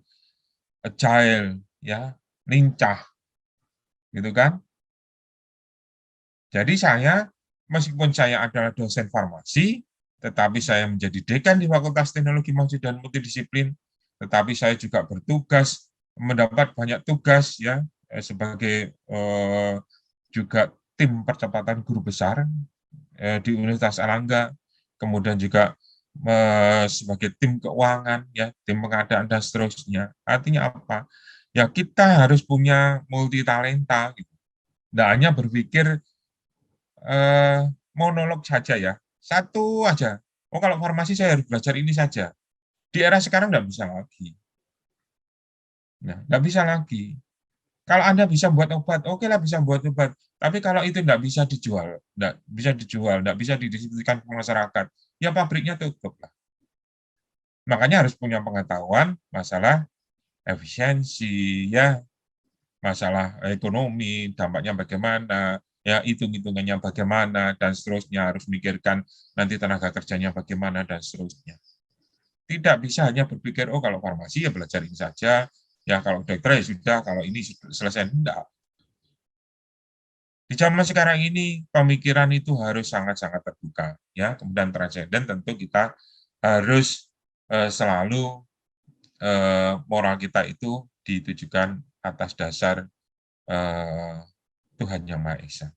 agile, ya, lincah, gitu kan? Jadi saya, meskipun saya adalah dosen farmasi, tetapi saya menjadi dekan di Fakultas Teknologi Informasi dan Multidisiplin, tetapi saya juga bertugas, mendapat banyak tugas ya sebagai juga tim percepatan guru besar di Universitas Airlangga, kemudian juga sebagai tim keuangan, ya, tim pengadaan dan seterusnya. Artinya apa? Ya kita harus punya multi talenta, gitu. Tidak hanya berpikir monolog saja ya, satu aja. Oh kalau farmasi saya harus belajar ini saja. Di era sekarang nggak bisa lagi. Nah, nggak bisa lagi. Kalau Anda bisa buat obat, oke lah bisa buat obat. Tapi kalau itu nggak bisa dijual, nggak bisa didistribusikan ke masyarakat, ya pabriknya tutup lah. Makanya harus punya pengetahuan masalah efisiensi, ya, masalah ekonomi, dampaknya bagaimana, ya hitung-hitungannya bagaimana, dan seterusnya, harus memikirkan nanti tenaga kerjanya bagaimana, dan seterusnya. Tidak bisa hanya berpikir, oh kalau farmasi ya belajar ini saja, ya kalau dokter ya sudah, kalau ini selesai. Tidak. Di zaman sekarang ini, pemikiran itu harus sangat-sangat terbuka. Ya, kemudian transenden tentu kita harus selalu moral kita itu ditujukan atas dasar Tuhan Yang Maha Esa.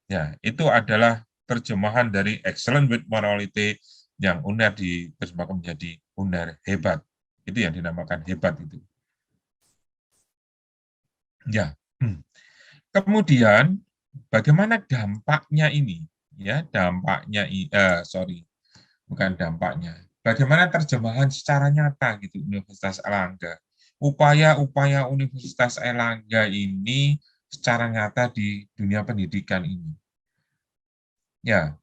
Ya, itu adalah terjemahan dari excellent with morality yang UNER diterjemahkan menjadi UNER hebat. Itu yang dinamakan hebat itu. Ya. Kemudian bagaimana dampaknya ini? Ya, dampaknya bukan dampaknya. Bagaimana terjemahan secara nyata gitu Universitas Airlangga. Upaya-upaya Universitas Airlangga ini secara nyata di dunia pendidikan ini. Ya,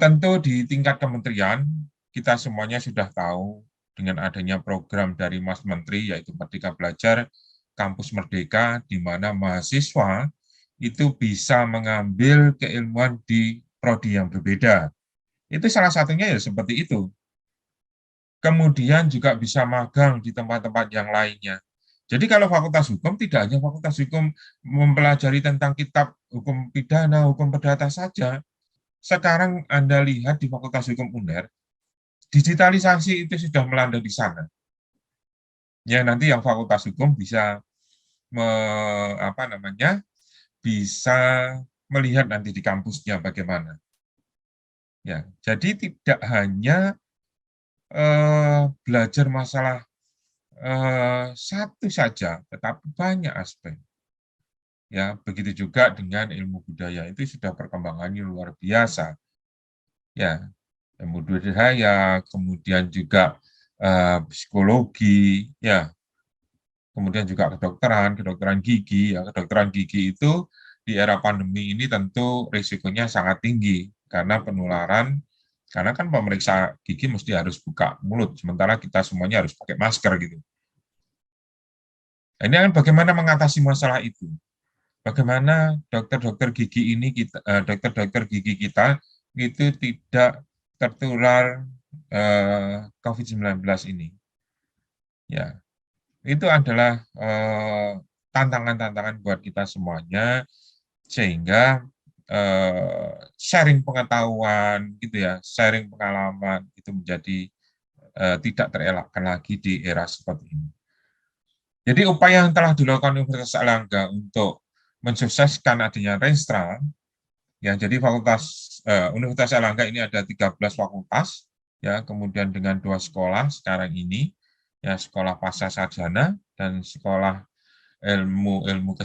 tentu di tingkat kementerian kita semuanya sudah tahu dengan adanya program dari Mas Menteri yaitu Merdeka Belajar Kampus Merdeka di mana mahasiswa itu bisa mengambil keilmuan di prodi yang berbeda. Itu salah satunya ya seperti itu. Kemudian juga bisa magang di tempat-tempat yang lainnya. Jadi kalau Fakultas Hukum tidak hanya Fakultas Hukum mempelajari tentang kitab hukum pidana, hukum perdata saja. Sekarang Anda lihat di Fakultas Hukum UNER, digitalisasi itu sudah melanda di sana. Ya nanti yang Fakultas Hukum bisa bisa melihat nanti di kampusnya bagaimana. Ya, jadi tidak hanya belajar masalah satu saja, tetapi banyak aspek. Ya, begitu juga dengan ilmu budaya itu sudah perkembangannya luar biasa. Ya, ilmu budaya, kemudian juga psikologi, ya, kemudian juga kedokteran gigi. Ya, kedokteran gigi itu di era pandemi ini tentu risikonya sangat tinggi karena penularan, karena kan pemeriksa gigi mesti harus buka mulut, sementara kita semuanya harus pakai masker gitu. Ini kan bagaimana mengatasi masalah itu? Bagaimana dokter-dokter gigi ini dokter-dokter gigi kita itu tidak tertular COVID-19 ini? Ya, itu adalah tantangan-tantangan buat kita semuanya, sehingga sharing pengetahuan gitu ya, sharing pengalaman itu menjadi tidak terelakkan lagi di era seperti ini. Jadi upaya yang telah dilakukan Universitas Airlangga untuk mensukseskan adanya Renstra, ya jadi Universitas Airlangga ini ada 13 fakultas, ya kemudian dengan 2 sekolah sekarang ini, ya sekolah pasca sarjana dan sekolah ilmu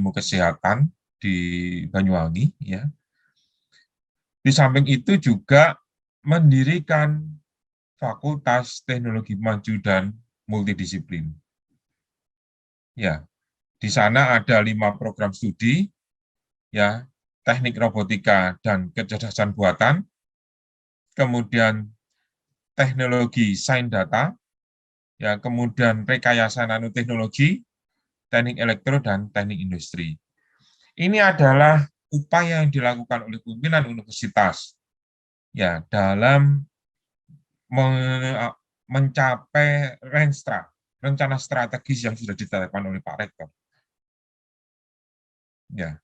kesehatan di Banyuwangi, ya. Di samping itu juga mendirikan Fakultas Teknologi Maju dan Multidisiplin. Ya, di sana ada 5 program studi, ya, teknik robotika dan kecerdasan buatan, kemudian teknologi sains data, ya kemudian rekayasa nanoteknologi, teknik elektro, dan teknik industri. Ini adalah upaya yang dilakukan oleh pimpinan universitas ya dalam mencapai rencana strategis yang sudah ditetapkan oleh Pak Rektor. Ya.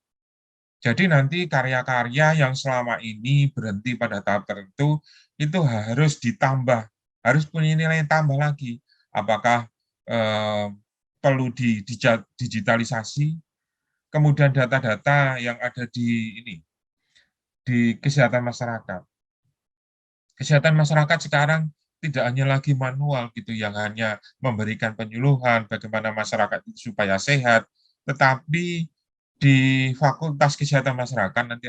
Jadi nanti karya-karya yang selama ini berhenti pada tahap tertentu itu harus ditambah, harus punya nilai tambah lagi. Apakah perlu digitalisasi, kemudian data-data yang ada di kesehatan masyarakat. Kesehatan masyarakat sekarang tidak hanya lagi manual gitu yang hanya memberikan penyuluhan bagaimana masyarakat itu supaya sehat, tetapi di Fakultas Kesehatan Masyarakat nanti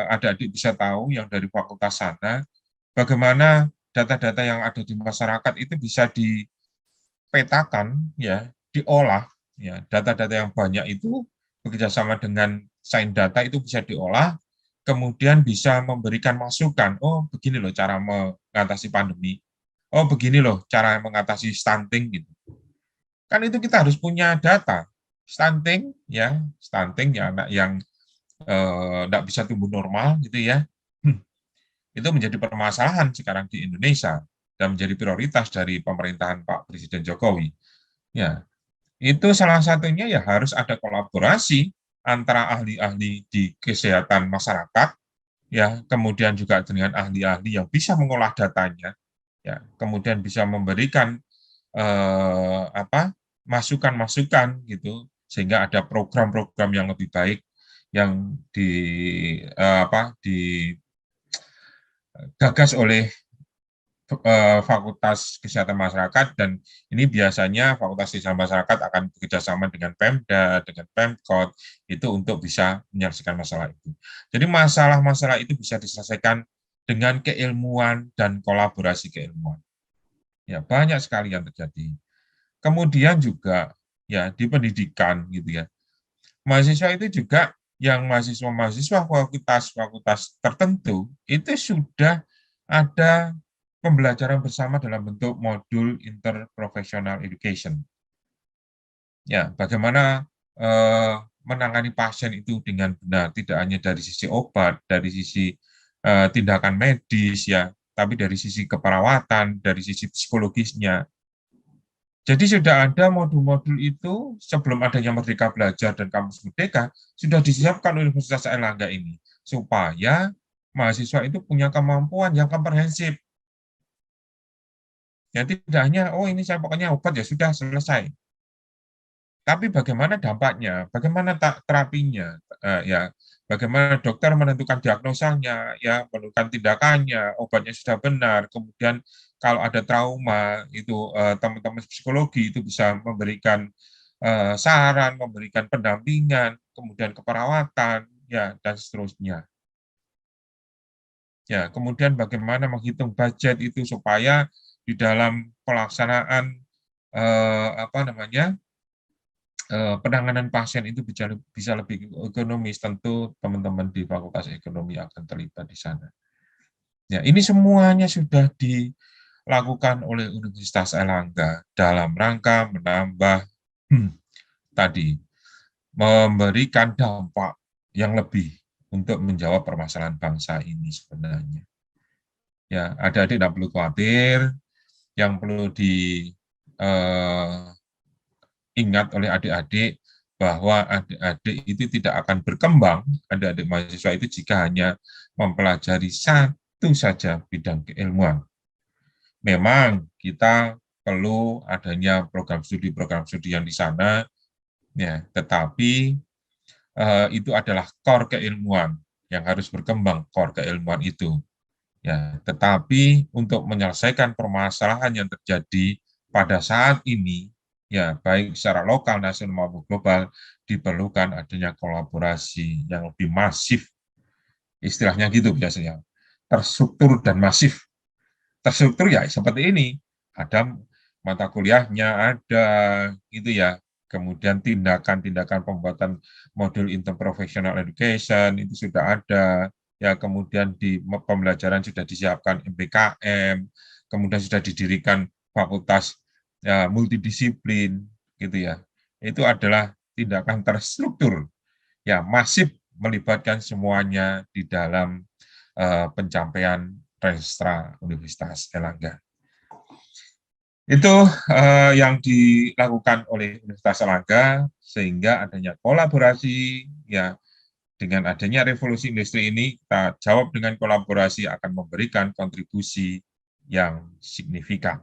adik-adik bisa tahu yang dari fakultas sana bagaimana data-data yang ada di masyarakat itu bisa dipetakan ya, diolah ya, data-data yang banyak itu bekerjasama dengan sains data itu bisa diolah kemudian bisa memberikan masukan, oh begini loh cara mengatasi pandemi, oh begini loh cara mengatasi stunting gitu. Kan itu kita harus punya data. Stunting ya anak yang tidak bisa tumbuh normal gitu ya. Itu menjadi permasalahan sekarang di Indonesia dan menjadi prioritas dari pemerintahan Pak Presiden Jokowi. Ya, itu salah satunya ya harus ada kolaborasi antara ahli-ahli di kesehatan masyarakat ya, kemudian juga dengan ahli-ahli yang bisa mengolah datanya, ya, kemudian bisa memberikan masukan-masukan gitu, sehingga ada program-program yang lebih baik yang digagas oleh Fakultas Kesehatan Masyarakat, dan ini biasanya Fakultas Kesehatan Masyarakat akan bekerjasama dengan Pemda, dengan Pemkot, itu untuk bisa menyelesaikan masalah itu. Jadi masalah-masalah itu bisa diselesaikan dengan keilmuan dan kolaborasi keilmuan. Ya, banyak sekali yang terjadi. Kemudian juga ya di pendidikan gitu ya. Mahasiswa itu juga yang mahasiswa-mahasiswa fakultas-fakultas tertentu itu sudah ada pembelajaran bersama dalam bentuk modul interprofessional education. Ya, bagaimana menangani pasien itu dengan benar, tidak hanya dari sisi obat, dari sisi tindakan medis ya, tapi dari sisi keperawatan, dari sisi psikologisnya. Jadi sudah ada modul-modul itu sebelum adanya Merdeka Belajar dan Kampus Merdeka, sudah disiapkan Universitas Airlangga ini, supaya mahasiswa itu punya kemampuan yang komprehensif. Ya tidak hanya, oh ini saya pokoknya obat ya sudah selesai. Tapi bagaimana dampaknya, bagaimana terapinya, ya, bagaimana dokter menentukan diagnosanya, ya, menentukan tindakannya, obatnya sudah benar, kemudian kalau ada trauma itu teman-teman psikologi itu bisa memberikan saran, memberikan pendampingan, kemudian keperawatan, ya, dan seterusnya. Ya, kemudian bagaimana menghitung budget itu supaya di dalam pelaksanaan penanganan pasien itu bisa lebih ekonomis, tentu teman-teman di Fakultas Ekonomi akan terlibat di sana. Ya, ini semuanya sudah dilakukan oleh Universitas Airlangga dalam rangka menambah tadi memberikan dampak yang lebih untuk menjawab permasalahan bangsa ini sebenarnya. Ya, adik-adik tidak perlu khawatir, yang perlu ingat oleh adik-adik bahwa adik-adik itu tidak akan berkembang, adik-adik mahasiswa itu jika hanya mempelajari satu saja bidang keilmuan. Memang kita perlu adanya program studi yang di sana, ya, tetapi itu adalah core keilmuan yang harus berkembang, core keilmuan itu. Ya, tetapi untuk menyelesaikan permasalahan yang terjadi pada saat ini, ya baik secara lokal, nasional maupun global, diperlukan adanya kolaborasi yang lebih masif. Istilahnya gitu biasanya. Terstruktur dan masif. Terstruktur ya seperti ini. Ada mata kuliahnya, ada gitu ya. Kemudian tindakan-tindakan pembuatan modul interprofessional education itu sudah ada. Ya, kemudian di pembelajaran sudah disiapkan MPKM, kemudian sudah didirikan fakultas ya, multidisiplin, gitu ya. Itu adalah tindakan terstruktur, ya, masif melibatkan semuanya di dalam pencapaian Renstra Universitas Erlangga. Itu yang dilakukan oleh Universitas Erlangga sehingga adanya kolaborasi, ya, dengan adanya revolusi industri ini kita jawab dengan kolaborasi akan memberikan kontribusi yang signifikan.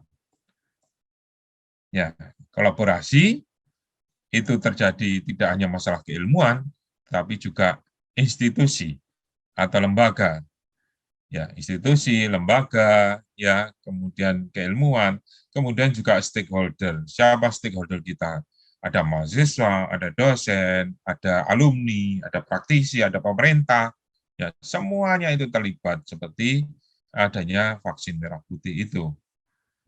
Ya, kolaborasi itu terjadi tidak hanya masalah keilmuan, tapi juga institusi atau lembaga, ya, institusi, lembaga, ya, kemudian keilmuan, kemudian juga stakeholder. Siapa stakeholder kita? Ada mahasiswa, ada dosen, ada alumni, ada praktisi, ada pemerintah, ya, semuanya itu terlibat seperti adanya vaksin merah putih itu.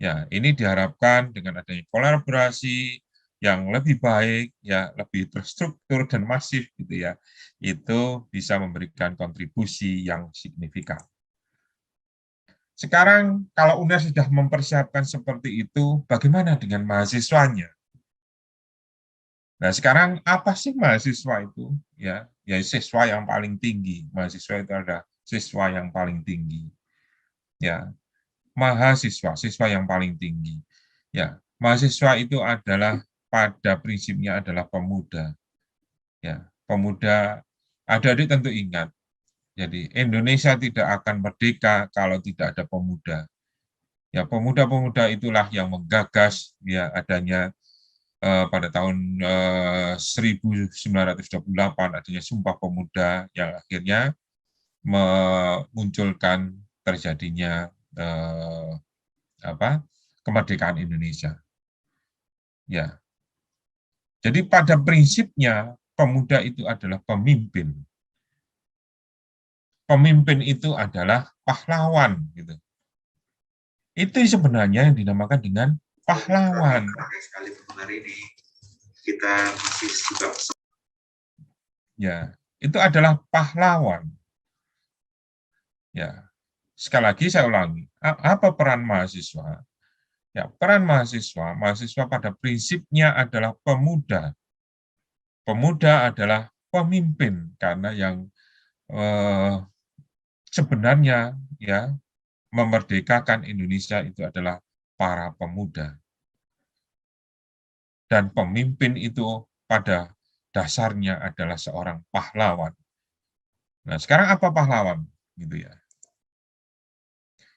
Ya, ini diharapkan dengan adanya kolaborasi yang lebih baik, ya, lebih terstruktur dan masif, gitu ya, itu bisa memberikan kontribusi yang signifikan. Sekarang kalau UNER sudah mempersiapkan seperti itu, bagaimana dengan mahasiswanya? Nah, sekarang apa sih mahasiswa itu? Ya, ya, siswa yang paling tinggi. Mahasiswa itu ada siswa yang paling tinggi. Ya, mahasiswa, siswa yang paling tinggi. Ya, mahasiswa itu adalah pada prinsipnya adalah pemuda. Ya, pemuda. Adik-adik tentu ingat. Jadi Indonesia tidak akan merdeka kalau tidak ada pemuda. Ya, pemuda-pemuda itulah yang menggagas, ya, adanya pada tahun 1928 adanya Sumpah Pemuda yang akhirnya memunculkan terjadinya kemerdekaan Indonesia. Ya, jadi pada prinsipnya pemuda itu adalah pemimpin. Pemimpin itu adalah pahlawan, gitu. Itu sebenarnya yang dinamakan dengan pahlawan. Sekali hari ini kita masih juga, ya, itu adalah pahlawan. Ya, sekali lagi saya ulangi, apa peran mahasiswa? Ya, peran mahasiswa pada prinsipnya adalah pemuda. Pemuda adalah pemimpin karena yang sebenarnya, ya, memerdekakan Indonesia itu adalah para pemuda. Dan pemimpin itu pada dasarnya adalah seorang pahlawan. Nah, sekarang apa pahlawan? Gitu ya.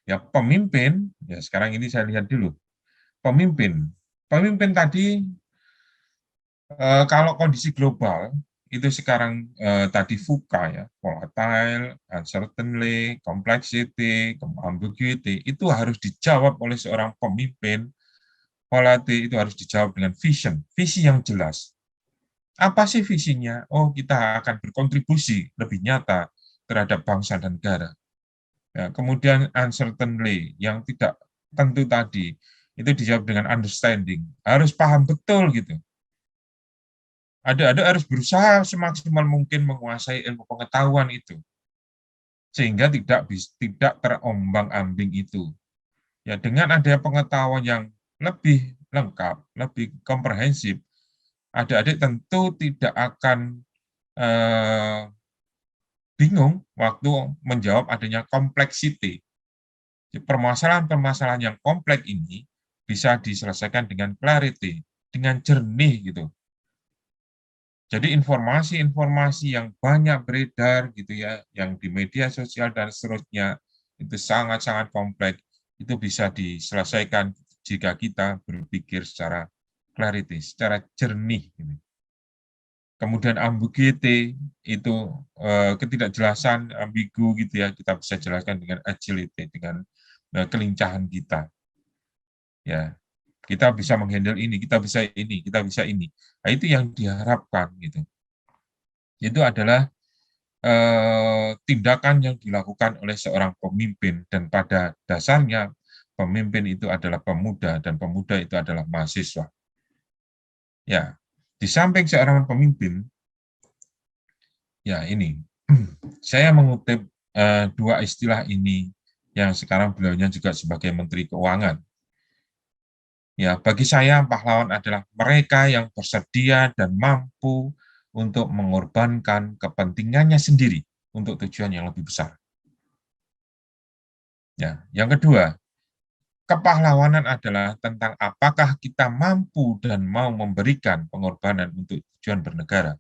Ya, pemimpin, ya, sekarang ini saya lihat dulu. Pemimpin. Pemimpin tadi, kalau kondisi global, itu sekarang tadi VUCA, ya, volatile, uncertainty, complexity, ambiguity, itu harus dijawab oleh seorang pemimpin. Volatile itu harus dijawab dengan vision, visi yang jelas. Apa sih visinya? Oh, kita akan berkontribusi lebih nyata terhadap bangsa dan negara. Ya, kemudian uncertainty, yang tidak tentu tadi, itu dijawab dengan understanding. Harus paham betul, gitu. Adik-adik harus berusaha semaksimal mungkin menguasai ilmu pengetahuan itu, sehingga tidak terombang-ambing itu. Ya, dengan adanya pengetahuan yang lebih lengkap, lebih komprehensif, adik-adik tentu tidak akan bingung waktu menjawab adanya kompleksiti. Permasalahan-permasalahan yang kompleks ini bisa diselesaikan dengan clarity, dengan jernih, gitu. Jadi informasi-informasi yang banyak beredar, gitu ya, yang di media sosial dan seterusnya, itu sangat-sangat kompleks, itu bisa diselesaikan jika kita berpikir secara clarity, secara jernih. Gitu. Kemudian ambiguity, itu ketidakjelasan, ambigu, gitu ya, kita bisa jelaskan dengan agility, dengan kelincahan kita. Ya, kita bisa menghandle ini, kita bisa ini, kita bisa ini. Nah, itu yang diharapkan, gitu. Itu adalah tindakan yang dilakukan oleh seorang pemimpin, dan pada dasarnya pemimpin itu adalah pemuda, dan pemuda itu adalah mahasiswa. Ya, di samping seorang pemimpin, ya, ini saya mengutip dua istilah ini yang sekarang beliaunya juga sebagai Menteri Keuangan. Ya, bagi saya pahlawan adalah mereka yang bersedia dan mampu untuk mengorbankan kepentingannya sendiri untuk tujuan yang lebih besar. Ya, yang kedua, kepahlawanan adalah tentang apakah kita mampu dan mau memberikan pengorbanan untuk tujuan bernegara,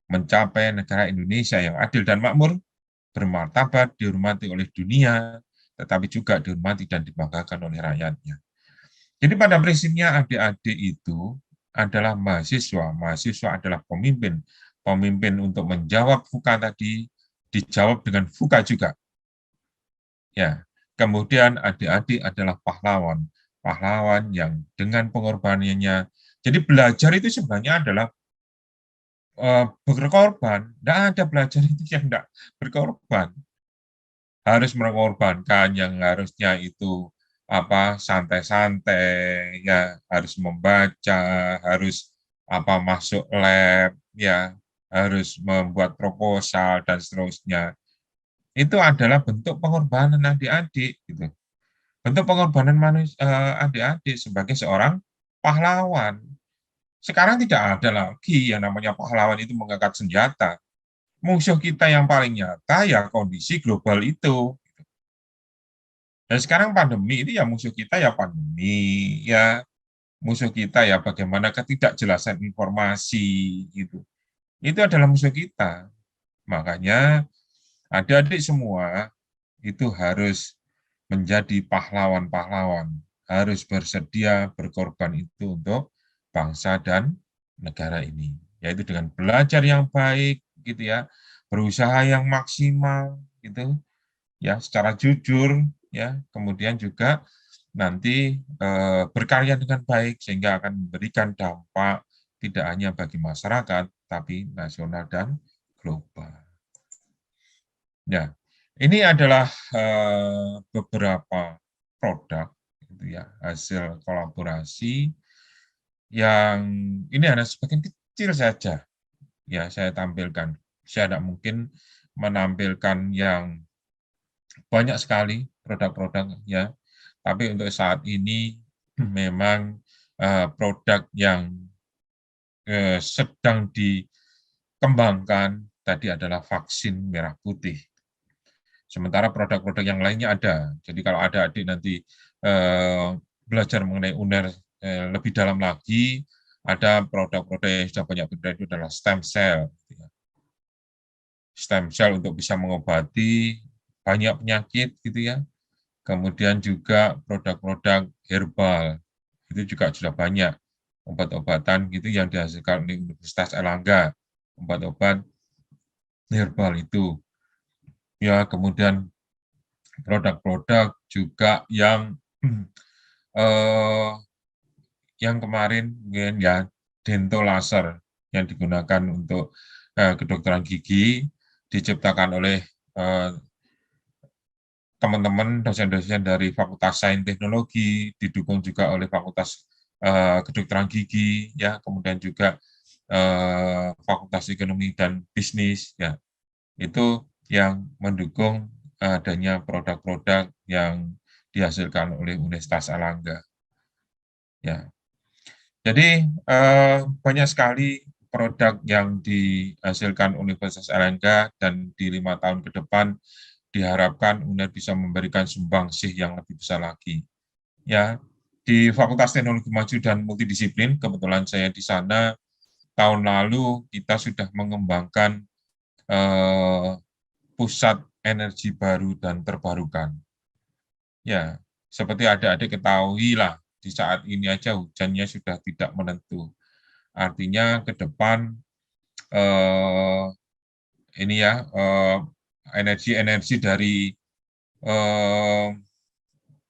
mencapai negara Indonesia yang adil dan makmur, bermartabat, dihormati oleh dunia, tetapi juga dihormati dan dibanggakan oleh rakyatnya. Jadi pada prinsipnya adik-adik itu adalah mahasiswa, mahasiswa adalah pemimpin, pemimpin untuk menjawab VUCA tadi, dijawab dengan VUCA juga. Ya, kemudian adik-adik adalah pahlawan, pahlawan yang dengan pengorbanannya. Jadi belajar itu sebenarnya adalah berkorban. Tidak ada belajar itu yang tidak berkorban. Harus mengorbankan yang harusnya itu santai-santai, ya harus membaca, harus masuk lab, ya harus membuat proposal dan seterusnya. Itu adalah bentuk pengorbanan adik-adik, gitu. Bentuk pengorbanan adik-adik sebagai seorang pahlawan. Sekarang tidak ada lagi yang namanya pahlawan itu mengangkat senjata. Musuh kita yang paling nyata ya kondisi global itu. Dan sekarang pandemi ini ya musuh kita ya pandemi, ya musuh kita ya bagaimana ketidakjelasan informasi gitu. Itu adalah musuh kita. Makanya adik-adik semua itu harus menjadi pahlawan-pahlawan, harus bersedia berkorban itu untuk bangsa dan negara ini, yaitu dengan belajar yang baik, gitu ya, berusaha yang maksimal, gitu, ya, secara jujur, ya, kemudian juga nanti berkarya dengan baik sehingga akan memberikan dampak tidak hanya bagi masyarakat, tapi nasional dan global. Ya, ini adalah beberapa produk gitu ya, hasil kolaborasi yang ini hanya sebagian kecil saja ya saya tampilkan. Saya tidak mungkin menampilkan yang banyak sekali produk-produk ya, tapi untuk saat ini memang produk yang sedang dikembangkan tadi adalah vaksin merah putih. Sementara produk-produk yang lainnya ada. Jadi kalau ada adik nanti belajar mengenai UNER lebih dalam lagi, ada produk-produk yang sudah banyak beredar itu adalah stem cell. Stem cell untuk bisa mengobati banyak penyakit gitu ya. Kemudian juga produk-produk herbal. Itu juga sudah banyak obat-obatan gitu yang dihasilkan oleh Universitas Erlangga. Obat-obat herbal itu. Ya, kemudian produk-produk juga eh, yang kemarin mungkin ya dental laser yang digunakan untuk kedokteran gigi diciptakan oleh teman-teman dosen-dosen dari Fakultas Sains Teknologi, didukung juga oleh Fakultas Kedokteran Gigi, ya, kemudian juga Fakultas Ekonomi dan Bisnis, ya, itu yang mendukung adanya produk-produk yang dihasilkan oleh Universitas Erlangga. Ya, jadi banyak sekali produk yang dihasilkan Universitas Erlangga dan di 5 tahun ke depan diharapkan UNER bisa memberikan sumbangsih yang lebih besar lagi. Ya, di Fakultas Teknologi Maju dan Multidisiplin, kebetulan saya di sana, tahun lalu kita sudah mengembangkan pusat energi baru dan terbarukan. Ya, seperti adik-adik ketahui lah, di saat ini aja hujannya sudah tidak menentu. Artinya ke depan ini ya energi-energi dari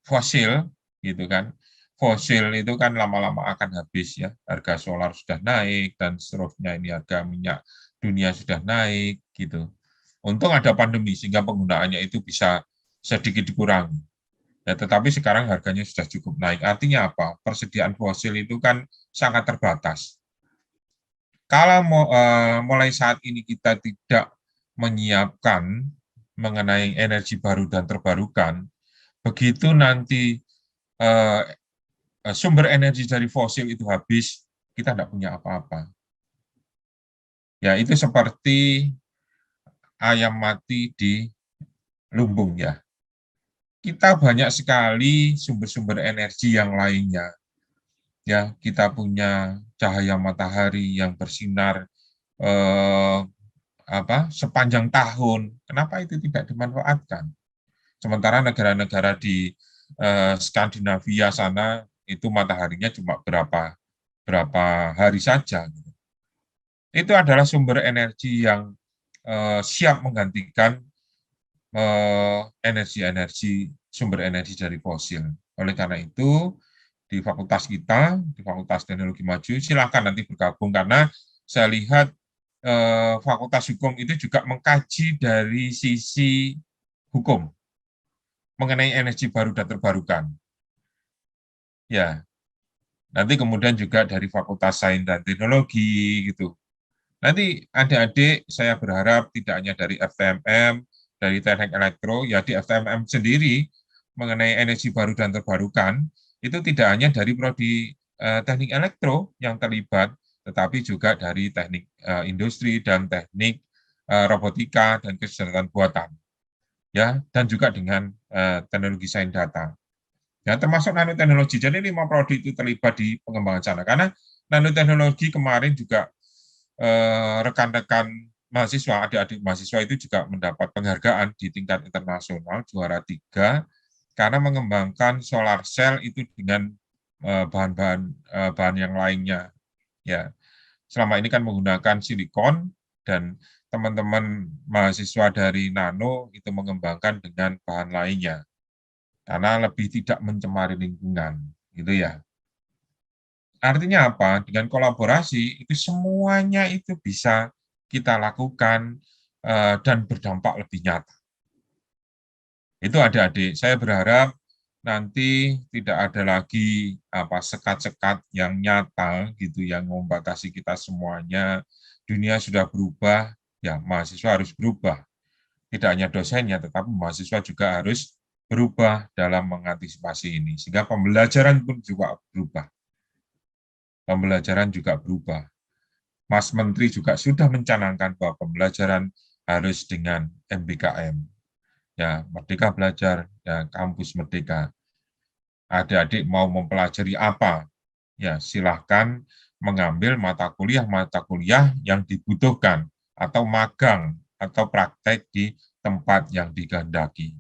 fosil gitu kan. Fosil itu kan lama-lama akan habis ya. Harga solar sudah naik dan seterusnya, ini harga minyak dunia sudah naik gitu. Untung ada pandemi sehingga penggunaannya itu bisa sedikit dikurangi. Ya, tetapi sekarang harganya sudah cukup naik. Artinya apa? Persediaan fosil itu kan sangat terbatas. Kalau mulai saat ini kita tidak menyiapkan mengenai energi baru dan terbarukan, begitu nanti sumber energi dari fosil itu habis, kita tidak punya apa-apa. Ya, itu seperti ayam mati di lumbung ya. Kita banyak sekali sumber-sumber energi yang lainnya. Ya, kita punya cahaya matahari yang bersinar eh, sepanjang tahun. Kenapa itu tidak dimanfaatkan? Sementara negara-negara di Skandinavia sana itu mataharinya cuma berapa hari saja. Itu adalah sumber energi yang siap menggantikan energi-energi sumber energi dari fosil. Oleh karena itu, di fakultas kita, di Fakultas Teknologi Maju, silakan nanti bergabung karena saya lihat Fakultas Hukum itu juga mengkaji dari sisi hukum mengenai energi baru dan terbarukan. Ya, nanti kemudian juga dari Fakultas Sains dan Teknologi gitu. Nanti adik-adik saya berharap tidak hanya dari FTMM, dari teknik elektro, ya di FTMM sendiri mengenai energi baru dan terbarukan, itu tidak hanya dari prodi teknik elektro yang terlibat, tetapi juga dari teknik industri dan teknik robotika dan kecerdasan buatan. Ya, dan juga dengan teknologi sains data. Ya, termasuk nanoteknologi. Jadi 5 prodi itu terlibat di pengembangan sana. Karena nanoteknologi kemarin juga rekan-rekan mahasiswa, adik-adik mahasiswa itu juga mendapat penghargaan di tingkat internasional, juara 3, karena mengembangkan solar cell itu dengan bahan yang lainnya. Ya, selama ini kan menggunakan silikon dan teman-teman mahasiswa dari Nano itu mengembangkan dengan bahan lainnya karena lebih tidak mencemari lingkungan, gitu ya. Artinya apa? Dengan kolaborasi itu semuanya itu bisa kita lakukan dan berdampak lebih nyata. Itu adik-adik. Saya berharap nanti tidak ada lagi sekat-sekat yang nyata gitu yang membatasi kita semuanya. Dunia sudah berubah, ya mahasiswa harus berubah. Tidak hanya dosennya, tetapi mahasiswa juga harus berubah dalam mengantisipasi ini. Sehingga pembelajaran pun juga berubah. Pembelajaran juga berubah. Mas Menteri juga sudah mencanangkan bahwa pembelajaran harus dengan MBKM. Ya, Merdeka Belajar dan Kampus Merdeka. Adik-adik mau mempelajari apa? Ya, silahkan mengambil mata kuliah yang dibutuhkan atau magang atau praktek di tempat yang dikehendaki.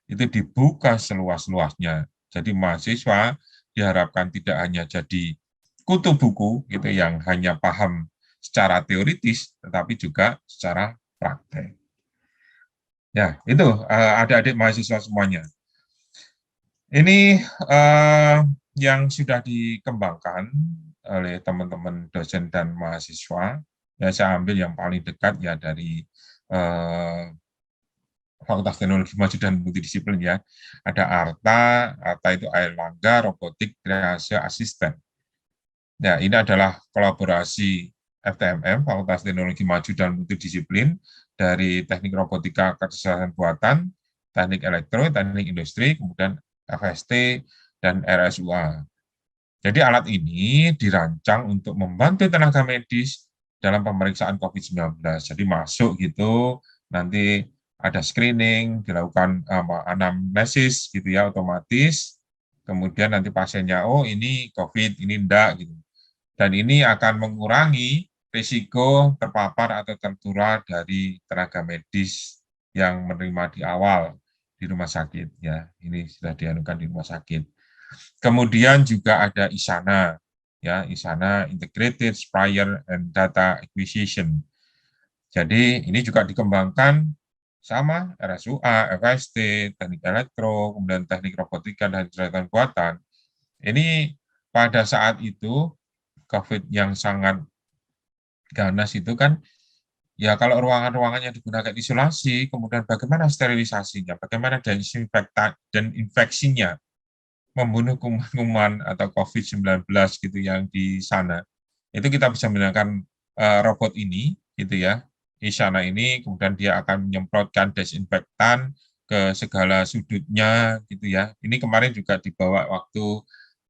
Itu dibuka seluas-luasnya. Jadi mahasiswa diharapkan tidak hanya jadi kutu buku gitu yang hanya paham secara teoritis, tetapi juga secara praktek. Ya, itu adik-adik mahasiswa semuanya. Ini yang sudah dikembangkan oleh teman-teman dosen dan mahasiswa. Ya, saya ambil yang paling dekat ya dari Fakultas Teknologi Maju dan Multidisiplin ya. Ada Arta itu Airlangga, Robotik, Triase, Asisten. Ya, ini adalah kolaborasi FTMM, Fakultas Teknologi Maju dan Multidisiplin, dari Teknik Robotika Kecerdasan Buatan, Teknik Elektro, Teknik Industri, kemudian FST, dan RSUA. Jadi alat ini dirancang untuk membantu tenaga medis dalam pemeriksaan COVID-19. Jadi masuk gitu, nanti ada screening, dilakukan anamnesis gitu ya otomatis, kemudian nanti pasiennya, oh ini COVID, ini enggak gitu. Dan ini akan mengurangi risiko terpapar atau tertular dari tenaga medis yang menerima di awal di rumah sakit ya. Ini sudah dianukan di rumah sakit. Kemudian juga ada ISANA ya, ISANA Integrated Supplier and Data Acquisition. Jadi ini juga dikembangkan sama RSUA, FST, teknik elektro, kemudian teknik robotika dan kecerdasan buatan. Ini pada saat itu COVID yang sangat ganas itu kan, ya kalau ruangan-ruangan yang digunakan isolasi, kemudian bagaimana sterilisasinya, bagaimana desinfektan dan infeksinya, membunuh kuman-kuman atau COVID-19 gitu yang di sana. Itu kita bisa menggunakan robot ini, gitu ya, Isana ini, kemudian dia akan menyemprotkan desinfektan ke segala sudutnya, gitu ya. Ini kemarin juga dibawa waktu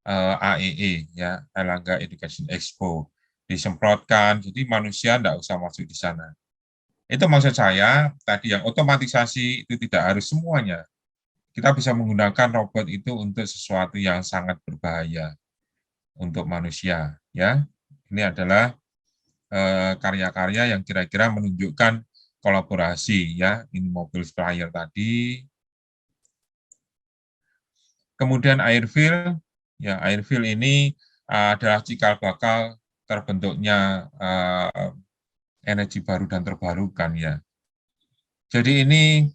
AEE, ya, Airlangga Education Expo, disemprotkan, jadi manusia tidak usah masuk di sana. Itu maksud saya, tadi yang otomatisasi itu tidak harus semuanya. Kita bisa menggunakan robot itu untuk sesuatu yang sangat berbahaya untuk manusia. Ya, ini adalah karya-karya yang kira-kira menunjukkan kolaborasi. Ya, ini mobil sprayer tadi. Kemudian airfill, ya airfill ini adalah cikal bakal terbentuknya energi baru dan terbarukan ya. Jadi ini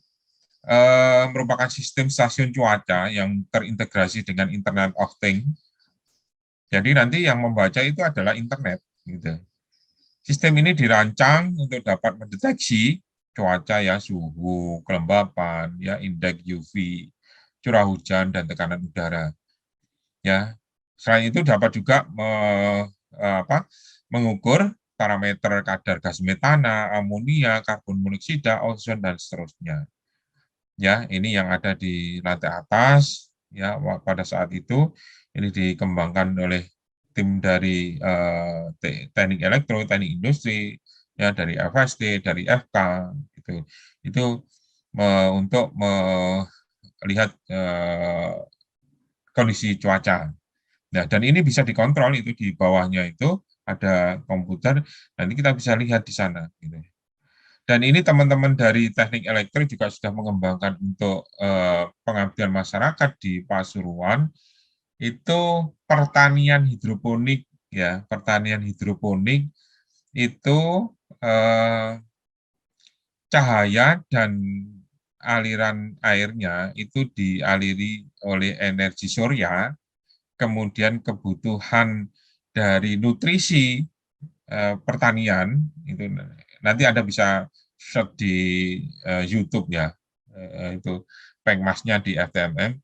merupakan sistem stasiun cuaca yang terintegrasi dengan Internet of Things. Jadi nanti yang membaca itu adalah internet. Gitu. Sistem ini dirancang untuk dapat mendeteksi cuaca ya, suhu, kelembapan, ya indeks UV, curah hujan dan tekanan udara. Ya, selain itu dapat juga mengukur parameter kadar gas metana, amonia, karbon monoksida, ozon dan seterusnya. Ya, ini yang ada di lantai atas. Ya, pada saat itu ini dikembangkan oleh tim dari teknik elektro, teknik industri, ya dari FSD, dari FK, gitu. Itu untuk melihat kondisi cuaca. Nah, dan ini bisa dikontrol, itu di bawahnya itu ada komputer, nanti kita bisa lihat di sana. Gitu. Dan ini teman-teman dari teknik elektrik juga sudah mengembangkan untuk pengabdian masyarakat di Pasuruan, itu pertanian hidroponik, ya, pertanian hidroponik itu cahaya dan aliran airnya itu dialiri oleh energi surya, kemudian kebutuhan dari nutrisi pertanian itu nanti Anda bisa search di YouTube ya, itu pengmasnya di FTMM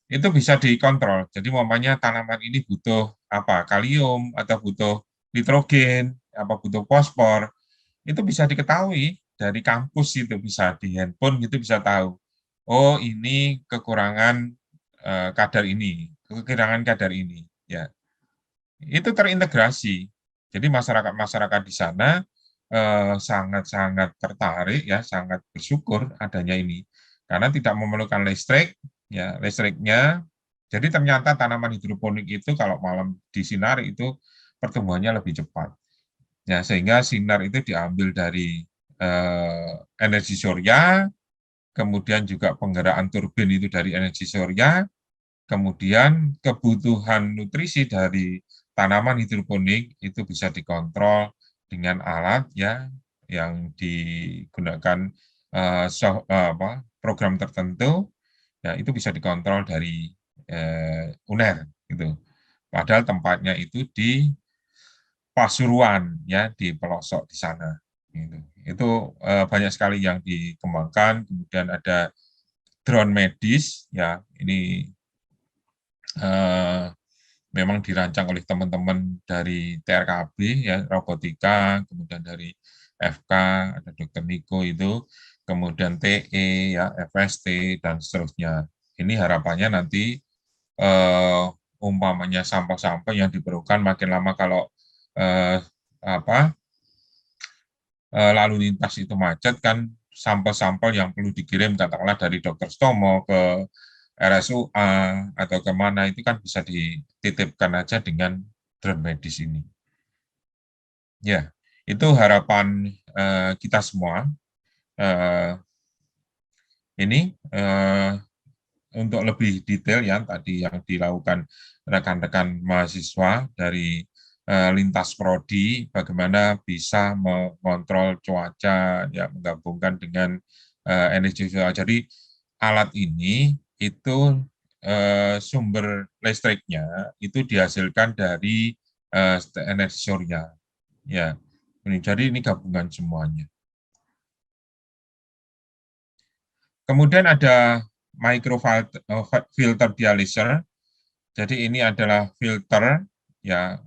itu bisa dikontrol. Jadi umpamanya tanaman ini butuh apa, kalium atau butuh nitrogen, apa butuh fosfor, itu bisa diketahui dari kampus, itu bisa di handphone gitu bisa tahu. Oh, ini kekurangan kadar ini, kekurangan kadar ini, ya. Itu terintegrasi. Jadi masyarakat-masyarakat di sana sangat-sangat tertarik ya, sangat bersyukur adanya ini. Karena tidak memerlukan listrik, ya listriknya. Jadi ternyata tanaman hidroponik itu kalau malam disinari itu pertumbuhannya lebih cepat. Ya, sehingga sinar itu diambil dari energi surya, kemudian juga penggerakkan turbin itu dari energi surya, kemudian kebutuhan nutrisi dari tanaman hidroponik itu bisa dikontrol dengan alat ya yang digunakan program tertentu, ya itu bisa dikontrol dari UNER gitu. Padahal tempatnya itu di Pasuruan ya, di pelosok di sana. Gitu. Itu banyak sekali yang dikembangkan. Kemudian ada drone medis ya, ini memang dirancang oleh teman-teman dari TRKB ya, robotika, kemudian dari FK ada Dr. Niko itu, kemudian TE ya, FST dan seterusnya. Ini harapannya nanti umpamanya sampah-sampah yang diperlukan makin lama kalau eh, apa lalu lintas itu macet kan, sampel-sampel yang perlu dikirim katakanlah dari dokter Stomo ke RSUA atau kemana itu kan bisa dititipkan aja dengan drone medis ini. Ya, itu harapan kita semua. Ini untuk lebih detail ya tadi yang dilakukan rekan-rekan mahasiswa dari lintas prodi, bagaimana bisa mengontrol cuaca, ya menggabungkan dengan energi cuaca. Jadi alat ini itu sumber listriknya itu dihasilkan dari energi surya. Ya, jadi ini gabungan semuanya. Kemudian ada microfilter dialyzer. Jadi ini adalah filter ya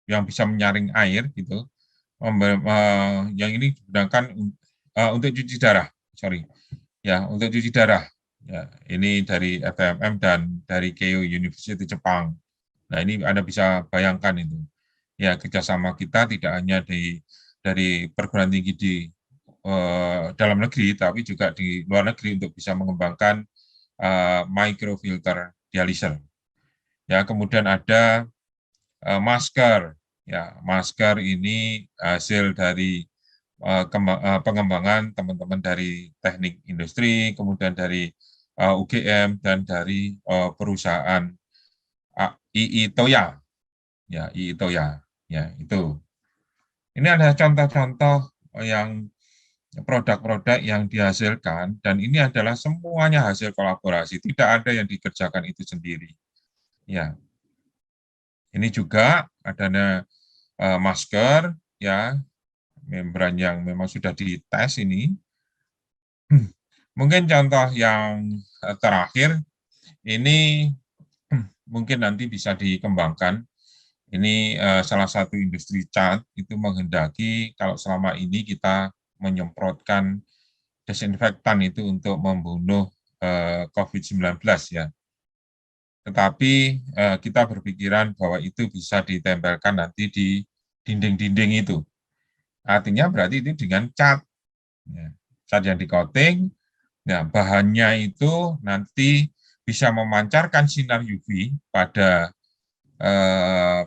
yang bisa menyaring air gitu. Yang ini digunakan untuk cuci darah, sorry. Ya, untuk cuci darah. Ya, ini dari FMM dan dari Keio University Jepang. Nah, ini Anda bisa bayangkan itu. Ya, kerjasama kita tidak hanya dari perguruan tinggi di dalam negeri, tapi juga di luar negeri untuk bisa mengembangkan microfilter dialiser. Ya, kemudian ada masker. Ya, masker ini hasil dari pengembangan teman-teman dari teknik industri, kemudian dari UGM dan dari perusahaan II Toya. Ya, II Toya. Ya, itu. Ini ada contoh-contoh yang produk-produk yang dihasilkan, dan ini adalah semuanya hasil kolaborasi, tidak ada yang dikerjakan itu sendiri. Ya, ini juga ada masker, ya, membran yang memang sudah dites ini. Mungkin contoh yang terakhir, ini mungkin nanti bisa dikembangkan. Ini salah satu industri cat itu menghendaki kalau selama ini kita menyemprotkan desinfektan itu untuk membunuh COVID-19 ya. Tetapi kita berpikiran bahwa itu bisa ditempelkan nanti di dinding-dinding itu. Artinya berarti itu dengan cat. Ya. Cat yang di-coating, nah bahannya itu nanti bisa memancarkan sinar UV pada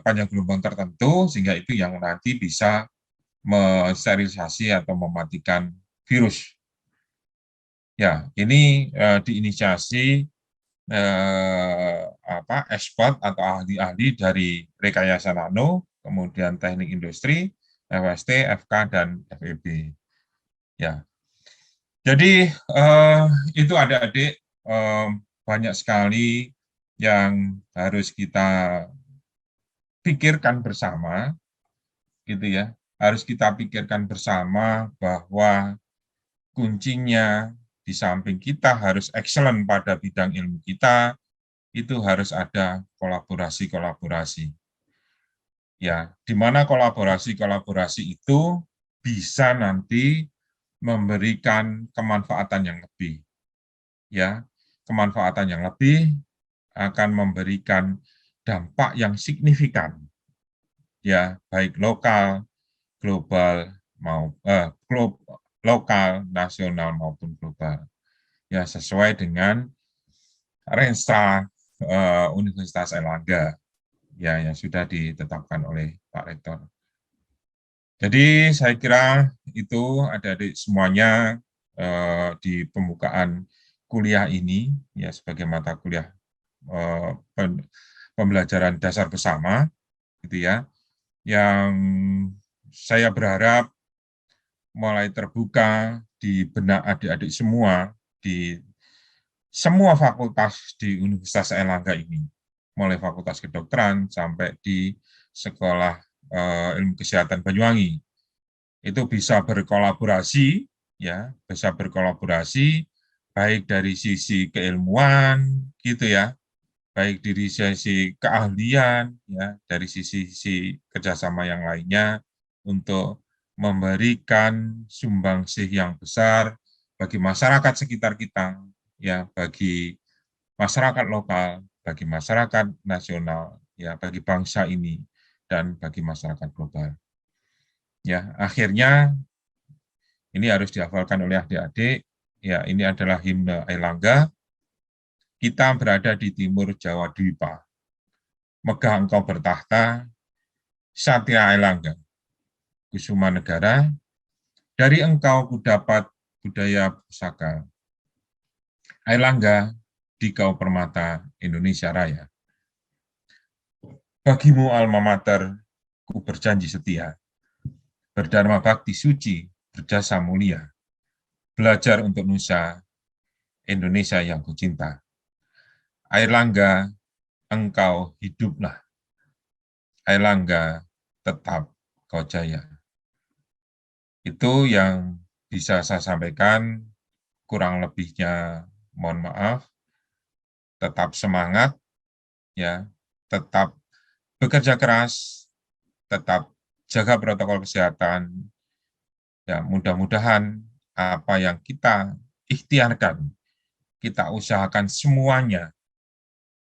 panjang gelombang tertentu, sehingga itu yang nanti bisa mensterilisasi atau mematikan virus. Ya, ini diinisiasi expert atau ahli-ahli dari rekayasa nano, kemudian teknik industri, FST, FK, dan FEB. Ya, jadi itu adik-adik banyak sekali yang harus kita pikirkan bersama, gitu ya. Harus kita pikirkan bersama bahwa kuncinya di samping kita harus excellent pada bidang ilmu kita, itu harus ada kolaborasi-kolaborasi. Ya, di mana kolaborasi-kolaborasi itu bisa nanti memberikan kemanfaatan yang lebih. Ya, kemanfaatan yang lebih akan memberikan dampak yang signifikan. Ya, baik lokal, global lokal, nasional maupun global. Ya, sesuai dengan Renstra Universitas Airlangga ya yang sudah ditetapkan oleh Pak Rektor. Jadi saya kira itu adik-adik semuanya di pembukaan kuliah ini ya sebagai mata kuliah pembelajaran dasar bersama gitu ya, yang saya berharap mulai terbuka di benak adik-adik semua di semua fakultas di Universitas Airlangga ini, mulai fakultas kedokteran sampai di Sekolah Ilmu Kesehatan Banyuwangi. Itu bisa berkolaborasi, ya, bisa berkolaborasi baik dari sisi keilmuan, gitu ya, baik dari sisi keahlian, ya, dari sisi kerjasama yang lainnya untuk memberikan sumbangsih yang besar bagi masyarakat sekitar kita, ya, bagi masyarakat lokal, bagi masyarakat nasional, ya, bagi bangsa ini dan bagi masyarakat global. Ya, akhirnya ini harus dihafalkan oleh adik-adik. Ya, ini adalah himne Airlangga. Kita berada di timur Jawa Dwipa. Megah engkau bertahta, Satya Airlangga, Kusuma Negara. Dari engkau kudapat budaya pusaka. Airlangga, Dikau Permata Indonesia Raya. Bagimu alma mater, ku berjanji setia. Berdharma bakti suci, berjasa mulia. Belajar untuk Nusa Indonesia yang kucinta. Airlangga, engkau hiduplah. Airlangga, tetap kau jaya. Itu yang bisa saya sampaikan, kurang lebihnya mohon maaf. Tetap semangat, ya, tetap bekerja keras, tetap jaga protokol kesehatan. Ya, mudah-mudahan apa yang kita ikhtiarkan, kita usahakan semuanya,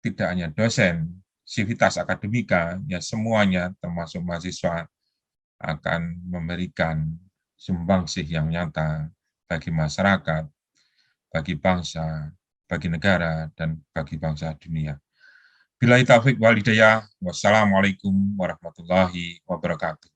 tidak hanya dosen, sivitas akademika, ya semuanya termasuk mahasiswa akan memberikan sumbangsih yang nyata bagi masyarakat, bagi bangsa, bagi negara, dan bagi bangsa dunia. Billahi taufiq wal hidayah. Wassalamualaikum warahmatullahi wabarakatuh.